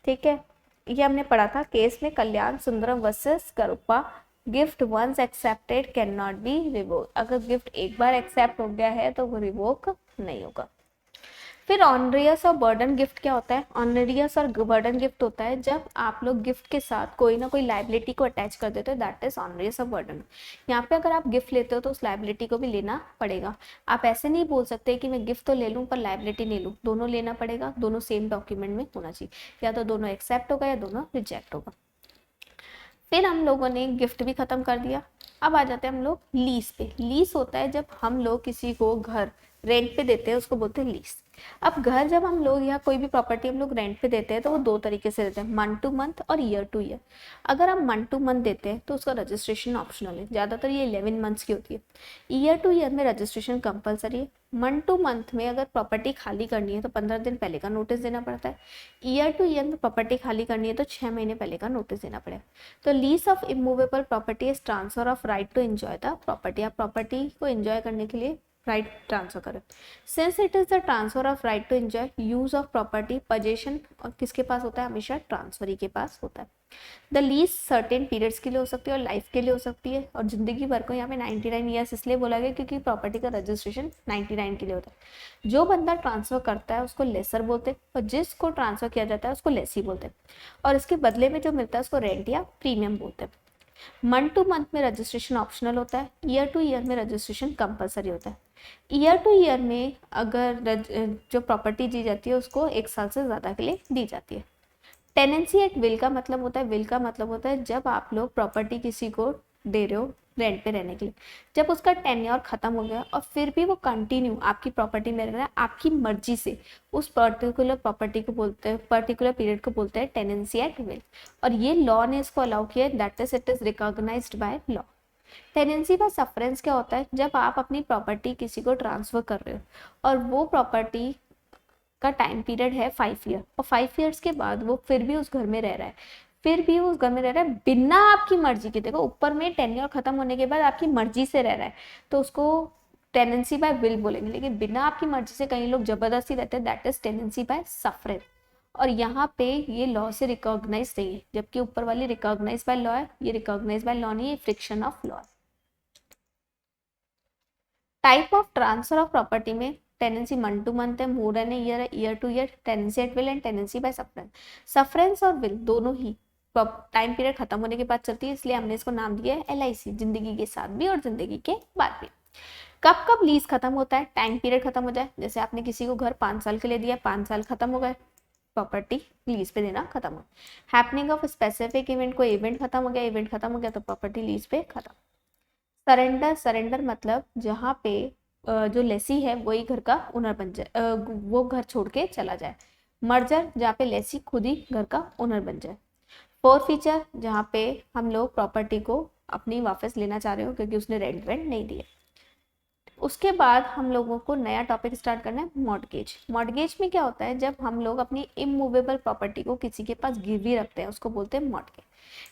ठीक है, ये हमने पढ़ा था केस में, Kalyana Sundaram versus Karuppa. Gift once accepted can not be revoke. अगर गिफ्ट एक बार एक्सेप्ट हो गया है तो वो रिवोक नहीं होगा। फिर ऑनरियस और बर्डन गिफ्ट क्या होता है? ऑनरियस और बर्डन गिफ्ट होता है जब आप लोग गिफ्ट के साथ कोई ना कोई लाइबिलिटी को अटैच कर देते हो, दैट इज ऑनरियस और बर्डन। यहाँ पे अगर आप गिफ्ट लेते हो तो उस लाइबिलिटी को भी लेना पड़ेगा। आप ऐसे नहीं बोल सकते कि मैं गिफ्ट तो ले लूँ पर लाइबिलिटी नहीं लूँ, दोनों लेना पड़ेगा, दोनों सेम डॉक्यूमेंट में होना चाहिए, या तो दोनों एक्सेप्ट होगा या दोनों रिजेक्ट होगा। फिर हम लोगों ने गिफ्ट भी खत्म कर दिया। अब आ जाते हैं हम लोग लीज पे। लीज होता है जब हम लोग किसी को घर रेंट पे देते हैं, उसको बोलते हैं लीज। अब घर जब हम लोग या कोई भी प्रॉपर्टी हम लोग रेंट पे देते हैं तो वो दो तरीके से देते हैं, मंथ टू मंथ और ईयर टू ईयर। अगर हम मंथ टू मंथ देते हैं तो उसका रजिस्ट्रेशन ऑप्शनल है, ज़्यादातर ये 11 मंथ्स की होती है। ईयर टू ईयर में रजिस्ट्रेशन कंपलसरी है। मंथ टू मंथ में अगर प्रॉपर्टी खाली करनी है तो 15 दिन पहले का नोटिस देना पड़ता है। ईयर टू ईयर में प्रॉपर्टी खाली करनी है तो 6 महीने पहले का नोटिस देना पड़ेगा। तो lease of immovable property is transfer of right to enjoy the property. आप प्रॉपर्टी को एंजॉय करने के लिए राइट ट्रांसफर करें। Since it is the transfer of right to enjoy use of property, possession और किसके पास होता है? हमेशा ट्रांसफरी के पास होता है। द लीज सर्टेन पीरियड्स के लिए हो सकती है और लाइफ के लिए हो सकती है, और जिंदगी भर को यहाँ पे 99 ईयर्स इसलिए बोला गया क्योंकि प्रॉपर्टी का रजिस्ट्रेशन 99 के लिए होता है। जो बंदा ट्रांसफर करता है उसको लेसर बोलते हैं और जिसको ट्रांसफर किया जाता है उसको लेसी बोलते हैं, और इसके बदले में जो मिलता है उसको रेंट या प्रीमियम बोलते हैं। मंथ टू मंथ में रजिस्ट्रेशन ऑप्शनल होता है, ईयर टू ईयर में रजिस्ट्रेशन कंपलसरी होता है। ईयर टू ईयर में अगर जो प्रॉपर्टी दी जाती है उसको 1 साल से ज़्यादा के लिए दी जाती है। टेनेंसी एट विल का मतलब होता है, विल का मतलब होता है जब आप लोग प्रॉपर्टी किसी को दे रहे हो रेंट पे रहने के लिए, जब उसका टेन्योर खत्म हो गया और फिर भी वो कंटिन्यू आपकी प्रॉपर्टी में रह रहा है आपकी मर्जी से, उस पर्टिकुलर प्रॉपर्टी को बोलते हैं, पर्टिकुलर पीरियड को बोलते हैं टेनेंसी एट विल। और ये लॉ ने इसको अलाउ किया, that is it is recognized by law. Tenancy by sufferance क्या होता है? जब आप अपनी प्रॉपर्टी किसी को ट्रांसफर कर रहे हो और वो प्रॉपर्टी का टाइम पीरियड है 5 ईयर, और 5 ईयर्स के बाद वो फिर भी उस घर में रह रहा है, फिर भी वो उस घर में रह रहा है बिना आपकी मर्जी के। देखो ऊपर में टेन्योर खत्म होने के बाद आपकी मर्जी से रह रहा है तो उसको टेनेंसी बाय विल बोलेंगे, लेकिन बिना आपकी मर्जी से कई लोग जबरदस्ती रहते हैं, दैट इज टेनेंसी बाय सफरेंस। और यहाँ पे ये लॉ से रिकॉग्नाइज नहीं है, जबकि ऊपर वाली रिकॉग्नाइज बाय लॉ है, ये रिकॉग्नाइज बाय लॉ नहीं है, friction of law. Type of transfer of property में टेनेंसी मंथ टू मंथ है, मोर एन ईयर है, year to year, tenancy at will and tenancy by sufferance. Sufferance और will दोनों ही time period खत्म होने के बाद चलती है, इसलिए हमने इसको नाम दिया है LIC, जिंदगी के साथ भी और जिंदगी के बाद भी। कब कब लीज खत्म होता है? टाइम पीरियड खत्म हो जाए, जैसे आपने किसी को घर 5 साल के लिए दिया, 5 साल खत्म हो गए, प्रॉपर्टी लीज पे देना खत्म हो। हैपनिंग ऑफ स्पेसिफिक इवेंट, कोई इवेंट खत्म हो गया, इवेंट खत्म हो गया तो प्रॉपर्टी लीज पे खत्म। सरेंडर, सरेंडर मतलब जहाँ पे जो लेसी है वही घर का ओनर बन जाए, वो घर छोड़ के चला जाए। मर्जर, जहाँ पे लेसी खुद ही घर का ओनर बन जाए। फोरफीचर, जहाँ पे हम लोग प्रॉपर्टी को अपनी वापस लेना चाह रहे हो क्योंकि उसने रेंट वेंट नहीं दिया। उसके बाद हम लोगों को नया टॉपिक स्टार्ट करना है, मॉर्टगेज। मॉर्टगेज में क्या होता है? जब हम लोग अपनी इमूवेबल प्रॉपर्टी को किसी के पास गिरवी रखते हैं उसको बोलते हैं mortgage.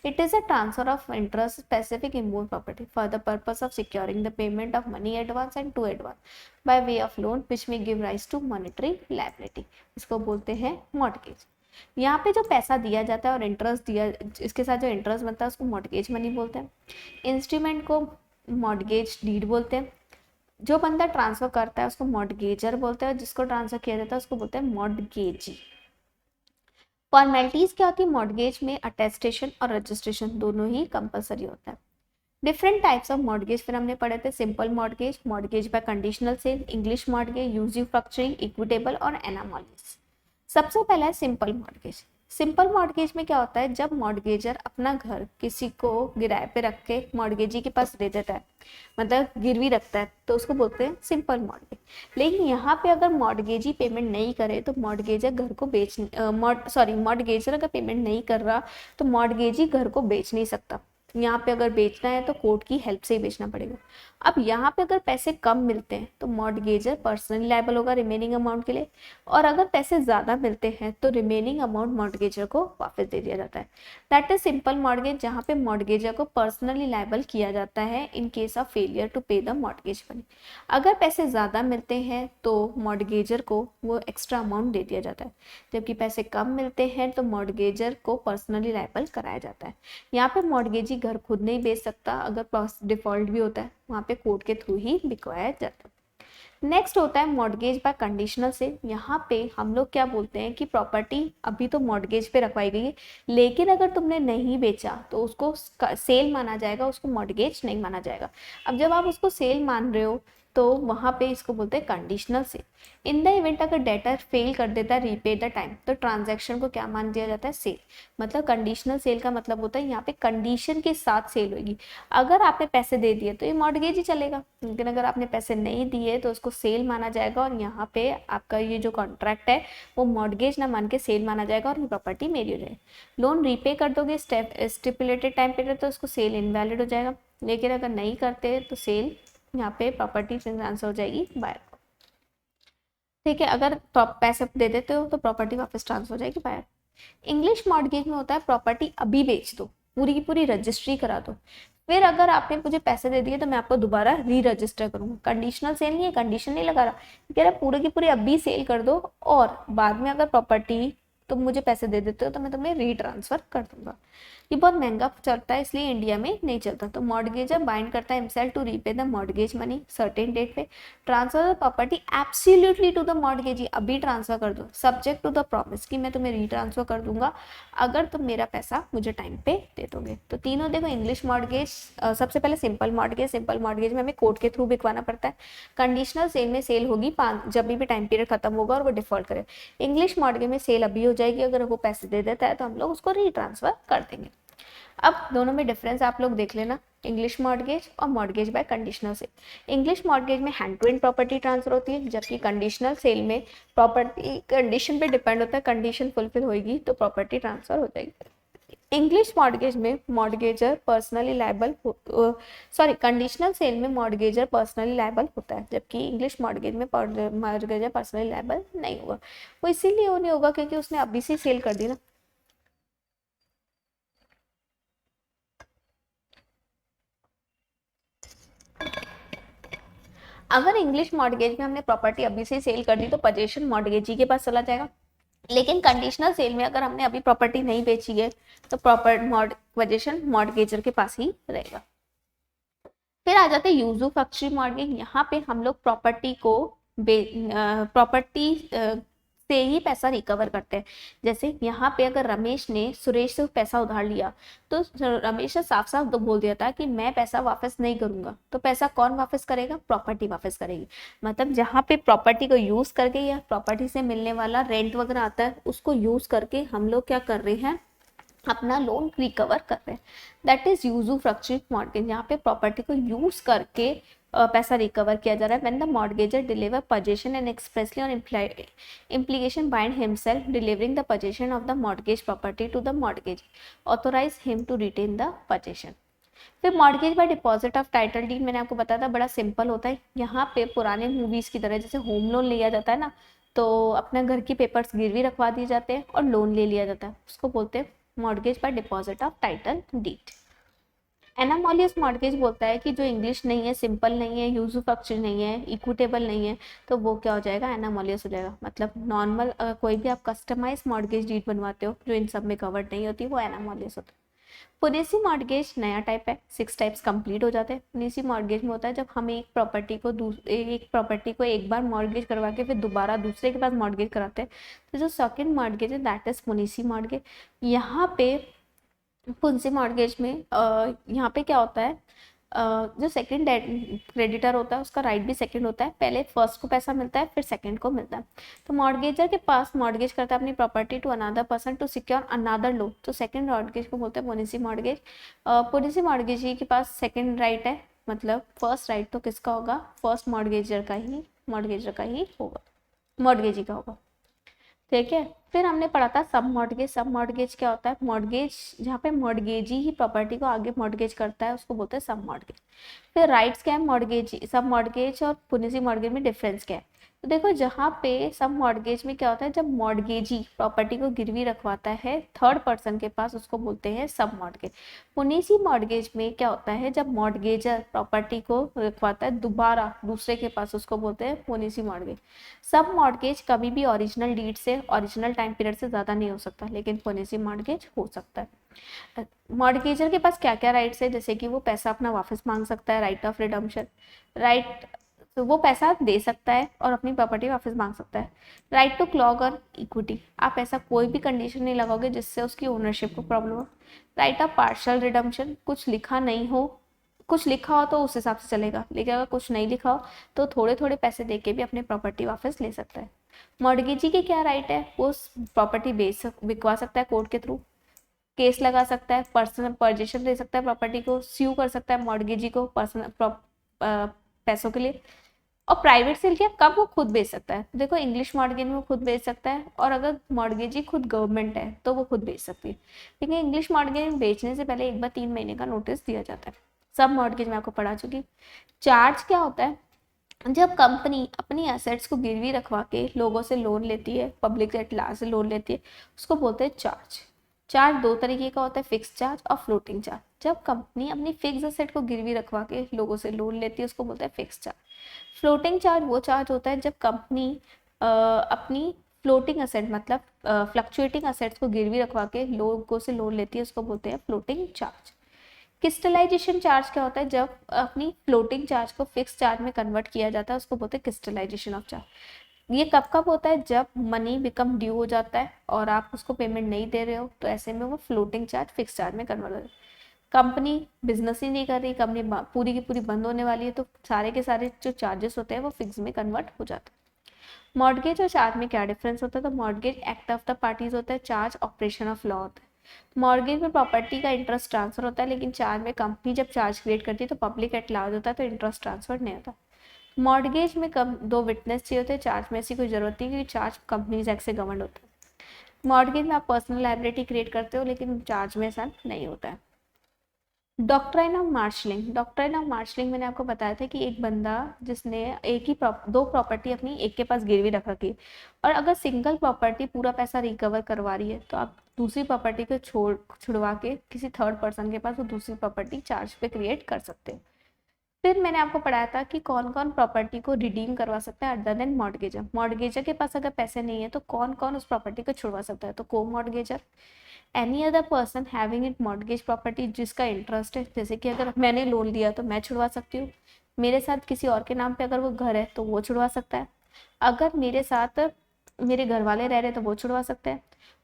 It is a transfer of interest specific immovable property for the purpose of securing the payment of money advance and to advance by way of loan which may give rise to monetary liability. इसको बोलते हैं mortgage. यहाँ पे जो पैसा दिया जाता है और इंटरेस्ट दिया, इसके साथ जो इंटरेस्ट बनता है उसको मॉर्टगेज मनी बोलते हैं। इंस्ट्रूमेंट को मॉर्टगेज डीड बोलते हैं। जो बंदा ट्रांसफर करता है उसको मॉर्टगेजर बोलते हैं, जिसको ट्रांसफर किया जाता है उसको बोलते हैं मॉर्टगेजी। फॉर्मेलिटीज क्या होती है? मॉर्टगेज में अटेस्टेशन और रजिस्ट्रेशन दोनों ही कंपलसरी होता है। डिफरेंट टाइप्स ऑफ मॉर्टगेज फिर हमने पढ़े थे, simple mortgage, mortgage by conditional sale, English mortgage, usufructuary, equitable और एनामॉलिस। सबसे पहला है सिंपल मॉर्टगेज। सिंपल मॉर्टगेज में क्या होता है? जब मॉर्टगेजर अपना घर किसी को किराए पे रख के मॉर्टगेजी के पास दे देता है, मतलब गिरवी रखता है, तो उसको बोलते हैं सिंपल मॉर्टगेज। लेकिन यहाँ पे अगर मॉर्टगेजी पेमेंट नहीं करे तो मॉर्टगेजर घर को मॉर्टगेजर अगर पेमेंट नहीं कर रहा तो मॉर्टगेजी घर को बेच नहीं सकता। यहाँ पे अगर बेचना है तो कोर्ट की हेल्प से ही बेचना पड़ेगा। अब यहाँ पे अगर पैसे कम मिलते हैं तो मॉर्टगेजर पर्सनली लायबल होगा रिमेनिंग अमाउंट के लिए, और अगर पैसे ज़्यादा मिलते हैं तो रिमेनिंग अमाउंट मॉर्टगेजर को वापस दे दिया जाता है। दैट इज सिंपल मॉर्टगेज, जहाँ पे मॉर्टगेजर को पर्सनली लायबल किया जाता है in case of failure to pay the mortgage money. अगर पैसे ज़्यादा मिलते हैं तो मॉर्टगेजर को वो एक्स्ट्रा अमाउंट दे दिया जाता है, जबकि पैसे कम मिलते हैं तो मॉर्टगेजर को पर्सनली लायबल कराया जाता है। यहाँ पे मॉर्टगेजी घर खुद नहीं बेच सकता, अगर डिफॉल्ट भी होता है वहाँ पे कोर्ट के थ्रू ही बिकवाया जाता है। नेक्स्ट होता है मॉर्गेज बाय कंडीशनल सेल। यहाँ पे हम लोग क्या बोलते हैं कि प्रॉपर्टी अभी तो मॉर्गेज पे रखवाई गई है, लेकिन अगर तुमने नहीं बेचा तो उसको सेल माना जाएगा, उसको मॉर्गेज नहीं माना जाएगा। अब जब आप उसको सेल मान रहे हो तो वहाँ पे इसको बोलते हैं conditional cell. In the event अगर डेटर फेल कर देता है रीपे द टाइम, तो ट्रांजैक्शन को क्या मान दिया जाता है, सेल। मतलब कंडीशनल सेल का मतलब होता है यहाँ पे कंडीशन के साथ सेल होगी। अगर आपने पैसे दे दिए तो ये मॉर्गेज ही चलेगा, लेकिन अगर आपने पैसे नहीं दिए तो उसको सेल माना जाएगा, और यहाँ पे आपका ये जो कॉन्ट्रैक्ट है वो मॉर्गेज ना मान के सेल माना जाएगा और प्रॉपर्टी मेरी हो जाएगी। लोन रीपे कर दोगे स्टिपुलेटेड टाइम पीरियड तो उसको सेल इनवैलिड हो जाएगा, लेकिन अगर नहीं करते तो सेल यहाँ पे प्रॉपर्टी ट्रांसफर हो जाएगी बायर को। ठीक है, अगर पैसे दे देते हो तो प्रॉपर्टी वापस ट्रांसफर हो जाएगी बायर। इंग्लिश मॉर्गेज में होता है प्रॉपर्टी अभी बेच दो, पूरी की पूरी रजिस्ट्री करा दो, फिर अगर आपने मुझे पैसे दे दिए तो मैं आपको दोबारा री रजिस्टर करूंगा। कंडीशनल सेल नहीं है, कंडीशन नहीं लगा रहा, कह रहा पूरे की पूरी अभी सेल कर दो, और बाद में अगर प्रॉपर्टी तुम मुझे पैसे दे देते हो तो मैं तुम्हें री ट्रांसफर कर दूंगा। ये बहुत महंगा चलता है, इसलिए इंडिया में नहीं चलता। तो मॉर्गेजर बाइंड करता है himself to repay the mortgage money certain date पे, transfer the property absolutely to the mortgagee, अभी ट्रांसफर कर दो, सब्जेक्ट टू द प्रॉमिस कि मैं तुम्हें री ट्रांसफर कर दूंगा अगर तुम मेरा पैसा मुझे टाइम पे दे दोगे। तो तीनों देखो, इंग्लिश मॉर्गेज सबसे पहले सिंपल मॉर्गेज, सिंपल मॉर्गेज में हमें कोर्ट के थ्रू बिकवाना पड़ता है। कंडीशनल सेल में सेल होगी जब भी टाइम पीरियड खत्म होगा और वो डिफॉल्ट करे। इंग्लिश मॉर्गेज में सेल अभी हो जाएगी, अगर वो पैसे दे देता है तो हम लोग उसको री ट्रांसफर कर देंगे। अब दोनों में डिफरेंस आप लोग देख लेना, इंग्लिश मॉर्गेज और mortgage by conditional sale. English mortgage में hand to hand property transfer होती है, जबकि कंडीशनल सेल में प्रॉपर्टी कंडीशन पे डिपेंड होता है, कंडीशन फुलफिल होगी तो प्रॉपर्टी ट्रांसफर हो जाएगी। इंग्लिश मॉर्गेज में mortgagor personally liable, sorry conditional sale में मॉर्गेजर पर्सनली लायबल होता है, जबकि इंग्लिश मॉर्गेज में मॉर्गेजर पर्सनली लायबल नहीं होगा। वो इसीलिए वो नहीं होगा क्योंकि उसने अभी से सेल कर दी ना। अगर इंग्लिश मॉर्गेज में हमने प्रॉपर्टी अभी से सेल कर दी तो पोजीशन मॉर्गेजी के पास चला जाएगा, लेकिन कंडीशनल सेल में अगर हमने अभी प्रॉपर्टी नहीं बेची है तो पोजीशन मॉर्गेजर के पास ही रहेगा। फिर आ जाते हैं यूजुफैक्टरी मॉर्गेज। यहाँ पे हम लोग प्रॉपर्टी से ही पैसा रिकवर करते हैं। जैसे यहाँ पे अगर रमेश ने सुरेश से पैसा उधार लिया तो रमेश ने साफ साफ तो बोल दिया था कि मैं पैसा वापस नहीं करूंगा, तो पैसा कौन वापस करेगा, प्रॉपर्टी वापस करेगी। मतलब जहाँ पे प्रॉपर्टी को यूज करके या प्रॉपर्टी से मिलने वाला रेंट वगैरह आता है उसको यूज करके हम लोग क्या कर रहे हैं, अपना लोन रिकवर कर रहे हैं। That is usufructuary mortgage. यहाँ पे प्रॉपर्टी को यूज करके पैसा रिकवर किया जा रहा है। When the mortgagor deliver position and expressly on implication bind himself delivering the possession of the mortgage property to the mortgagee, authorize him to retain the possession। फिर mortgage by deposit of title deed, मैंने आपको बताया था बड़ा simple होता है। यहाँ पे पुराने मूवीज की तरह जैसे होम लोन लिया जाता है ना, तो अपने घर की पेपर्स गिरवी रखवा दिए जाते हैं और लोन ले लिया जाता है, उसको बोलते हैं mortgage by deposit of title deed. Anomalous mortgage बोलता है कि जो इंग्लिश नहीं है, सिंपल नहीं है, यूजुफैक्टरी नहीं है, इक्विटेबल नहीं है, तो वो क्या हो जाएगा, एनामोलियस हो जाएगा। मतलब नॉर्मल कोई भी आप कस्टमाइज मॉर्गेज डीड बनवाते हो जो इन सब में कवर्ड नहीं होती, वो एनामोलियस होता है। पुनेसी मॉर्गेज नया टाइप है, 6 टाइप्स कंप्लीट हो जाते हैं। पुनेसी मॉर्गेज में होता है जब हम एक प्रॉपर्टी को एक बार मॉर्गेज करवा के फिर दोबारा दूसरे के पास मॉर्गेज कराते हैं, तो जो सेकंड मॉर्गेज है दैट इज पुनेसी मॉर्गेज। यहाँ पे पुंसी मॉर्गेज में यहाँ पे क्या होता है, जो सेकंड क्रेडिटर होता है उसका राइट भी सेकंड होता है, पहले फर्स्ट को पैसा मिलता है फिर सेकंड को मिलता है। तो मॉर्गेजर के पास मॉर्गेज करता है अपनी property to another person to secure another loan, तो सेकंड मॉर्गेज को बोलते हैं पुनेसी मॉर्गेज। पुनेसी मॉर्गेजी के पास सेकंड राइट है, मतलब फर्स्ट राइट तो किसका होगा, फर्स्ट मॉर्गेजर का ही होगा, मॉर्गेजी का होगा। ठीक है, फिर हमने पढ़ा था सब मॉर्गेज। सब मॉर्गेज क्या होता है, मॉर्गेज जहाँ पे मॉर्गेजी ही प्रॉपर्टी को आगे मॉर्गेज करता है उसको बोलते हैं सब मॉर्गेज। फिर राइट्स क्या है, मॉर्गेज सब मॉर्गेज और पुनेसी मॉर्गेज में डिफरेंस क्या है। तो देखो जहाँ पे सब मॉर्गेज में क्या होता है, जब मॉर्गेजी प्रॉपर्टी को गिरवी रखवाता है थर्ड पर्सन के पास उसको बोलते हैं सब मॉर्गेज। पुनेसी मॉर्गेज में क्या होता है, जब मॉर्गेजर प्रॉपर्टी को रखवाता है दोबारा दूसरे के पास उसको बोलते हैं पुनेसी मॉर्गेज। सब मॉर्गेज कभी भी ओरिजिनल डीड से ओरिजिनल टाइम पीरियड से ज़्यादा नहीं हो सकता, लेकिन पुनेसी मॉर्गेज हो सकता है। मॉर्गेजर के पास क्या क्या राइट्स है, जैसे कि वो पैसा अपना वापस मांग सकता है, राइट ऑफ रिडम्पशन, राइट तो वो पैसा दे सकता है और अपनी प्रॉपर्टी वापस मांग सकता है। राइट टू क्लॉग और इक्विटी, आप ऐसा कोई भी कंडीशन नहीं लगाओगे जिससे उसकी ओनरशिप को प्रॉब्लम हो। राइट ऑफ पार्शियल रिडम्पशन, कुछ लिखा नहीं हो, कुछ लिखा हो तो उस हिसाब से चलेगा, लेकिन अगर कुछ नहीं लिखा हो तो थोड़े थोड़े पैसे दे के भी अपनी प्रॉपर्टी वापस ले सकता है। मॉर्गेजी की क्या राइट है, वो प्रॉपर्टी बिकवा सकता है कोर्ट के थ्रू, केस लगा सकता है, पर्सनल पोजीशन दे सकता है, प्रॉपर्टी को स्यू कर सकता है मॉर्गेजी को पर्सनल पैसों के लिए। और प्राइवेट सेल क्या, कब वो खुद बेच सकता है, देखो इंग्लिश मॉर्गेज में वो खुद बेच सकता है, और अगर मॉर्गेजी खुद गवर्नमेंट है तो वो खुद बेच सकती है। लेकिन इंग्लिश मॉर्गेज में बेचने से पहले एक बार 3 महीने का नोटिस दिया जाता है। सब मॉर्गेज में आपको पढ़ा चुकी। चार्ज क्या होता है, जब कंपनी अपनी एसेट्स को गिरवी रखवा के लोगों से लोन लेती है, पब्लिक एट लार्ज से लोन लेती है, उसको बोलते हैं चार्ज। चार्ज दो तरीके का होता है, फिक्स चार्ज और फ्लोटिंग चार्ज। जब कंपनी अपनी फिक्स एसेट को गिरवी रखवा के लोगों से लोन लेती है उसको बोलते हैं फिक्स चार्ज। फ्लोटिंग चार्ज वो चार्ज होता है जब कंपनी अपनी फ्लोटिंग एसेट मतलब फ्लक्चुएटिंग एसेट्स को गिरवी रखवा के लोगों से लोन लेती है, उसको बोलते हैं फ्लोटिंग चार्ज। क्रिस्टलाइजेशन चार्ज क्या होता है, जब अपनी फ्लोटिंग चार्ज को फिक्स चार्ज में कन्वर्ट किया जाता है उसको बोलते हैं क्रिस्टलाइजेशन ऑफ चार्ज। ये कब कब होता है, जब मनी बिकम ड्यू हो जाता है और आप उसको पेमेंट नहीं दे रहे हो, तो ऐसे में वो फ्लोटिंग चार्ज फिक्स चार्ज में कन्वर्ट हो जाता है। कंपनी बिजनेस ही नहीं कर रही, कंपनी पूरी की पूरी बंद होने वाली है, तो सारे के सारे जो चार्जेस होते हैं वो फिक्स में कन्वर्ट हो जाते हैं। मॉर्गेज और चार्ज में क्या डिफरेंस होता है, तो mortgage act of the parties होता है, चार्ज ऑपरेशन ऑफ लॉ होता है। मॉर्गेज में प्रॉपर्टी का इंटरेस्ट ट्रांसफर होता है, लेकिन चार्ज में कंपनी जब चार्ज क्रिएट करती है तो पब्लिक एट लार्ज होता है, तो इंटरेस्ट ट्रांसफर नहीं होता। मॉर्गेज में कम 2 विटनेस चाहिए होते हैं, चार्ज में ऐसी कोई जरूरत नहीं क्योंकि चार्ज कंपनीज एक्ट से गवर्न होता है। मॉर्गेज में आप पर्सनल लाइबिलिटी क्रिएट करते हो, लेकिन चार्ज में ऐसा नहीं होता है। Doctrine of marshalling, doctrine of marshalling मैंने आपको बताया था कि एक बंदा जिसने एक ही दो प्रॉपर्टी अपनी एक के पास गिरवी रख रखी, और अगर सिंगल प्रॉपर्टी पूरा पैसा रिकवर करवा रही है तो आप दूसरी प्रॉपर्टी को छुड़वा के किसी थर्ड पर्सन के पास वो दूसरी प्रॉपर्टी चार्ज पे क्रिएट कर सकते हैं। फिर मैंने आपको पढ़ाया था कि कौन कौन प्रॉपर्टी को रिडीम करवा सकता है अदर देन मॉर्गेजर। मॉर्गेजर के पास अगर पैसे नहीं है तो कौन कौन उस प्रॉपर्टी को छुड़वा सकता है, तो को mortgagor, any other person having it mortgage property जिसका इंटरेस्ट है, जैसे कि अगर मैंने लोन लिया तो मैं छुड़वा सकती हूँ, मेरे साथ किसी और के नाम पे अगर वो घर है तो वो छुड़वा सकता है, अगर मेरे साथ मेरे घर वाले रह रहे तो वो छुड़वा सकते हैं,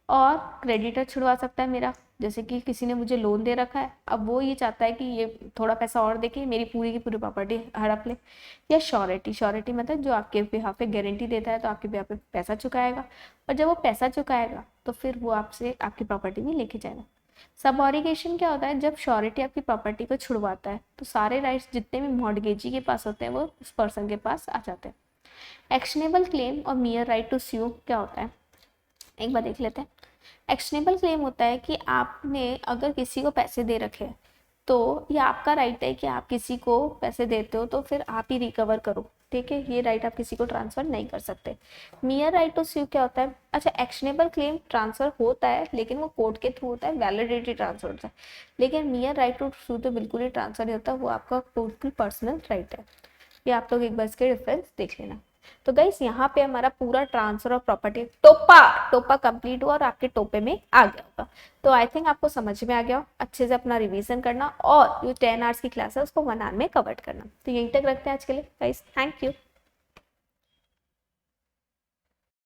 और क्रेडिटर छुड़वा सकता है मेरा, जैसे कि किसी ने मुझे लोन दे रखा है, अब वो ये चाहता है कि ये थोड़ा पैसा और देके मेरी पूरी की पूरी प्रॉपर्टी हड़प ले। या श्योरिटी, श्योरिटी मतलब जो आपके बिहाफ पे गारंटी देता है तो आपके बिहाफ पे पैसा चुकाएगा, और जब वो पैसा चुकाएगा तो फिर वो आपसे आपकी प्रॉपर्टी भी लेके जाएगा। सबऑर्डिगेशन क्या होता है, जब श्योरिटी आपकी प्रॉपर्टी को छुड़वाता है तो सारे राइट्स जितने भी मॉर्गेजी के पास होते हैं वो उस पर्सन के पास आ जाते हैं। एक्शनेबल क्लेम और मियर राइट टू स्यू क्या होता है, एक बार देख लेते हैं। एक्शनेबल क्लेम होता है कि आपने अगर किसी को पैसे दे रखे हैं तो ये आपका राइट है कि आप किसी को पैसे देते हो तो फिर आप ही रिकवर करो, ठीक है, ये राइट आप किसी को ट्रांसफर नहीं कर सकते। मियर राइट टू स्यू क्या होता है, अच्छा एक्शनेबल क्लेम ट्रांसफर होता है लेकिन वो कोर्ट के थ्रू होता है, वैलिडिटी ट्रांसफर होता है, लेकिन मियर राइट टू स्यू तो बिल्कुल ही ट्रांसफर नहीं होता, वो आपका बिल्कुल पर्सनल राइट है। ये आप लोग एक बार इसके डिफरेंस देख लेना। तो गाइस यहाँ पे हमारा पूरा ट्रांसफर ऑफ प्रॉपर्टी टोपा टोपा कंप्लीट हुआ और आपके टोपे में आ गया होगा। तो आई थिंक आपको समझ में आ गया, अच्छे से अपना रिवीजन करना और जो 10 आवर्स की क्लास है उसको 1 आवर में कवर करना। तो यहीं तक रखते हैं आज के लिए गाइस, थैंक यू।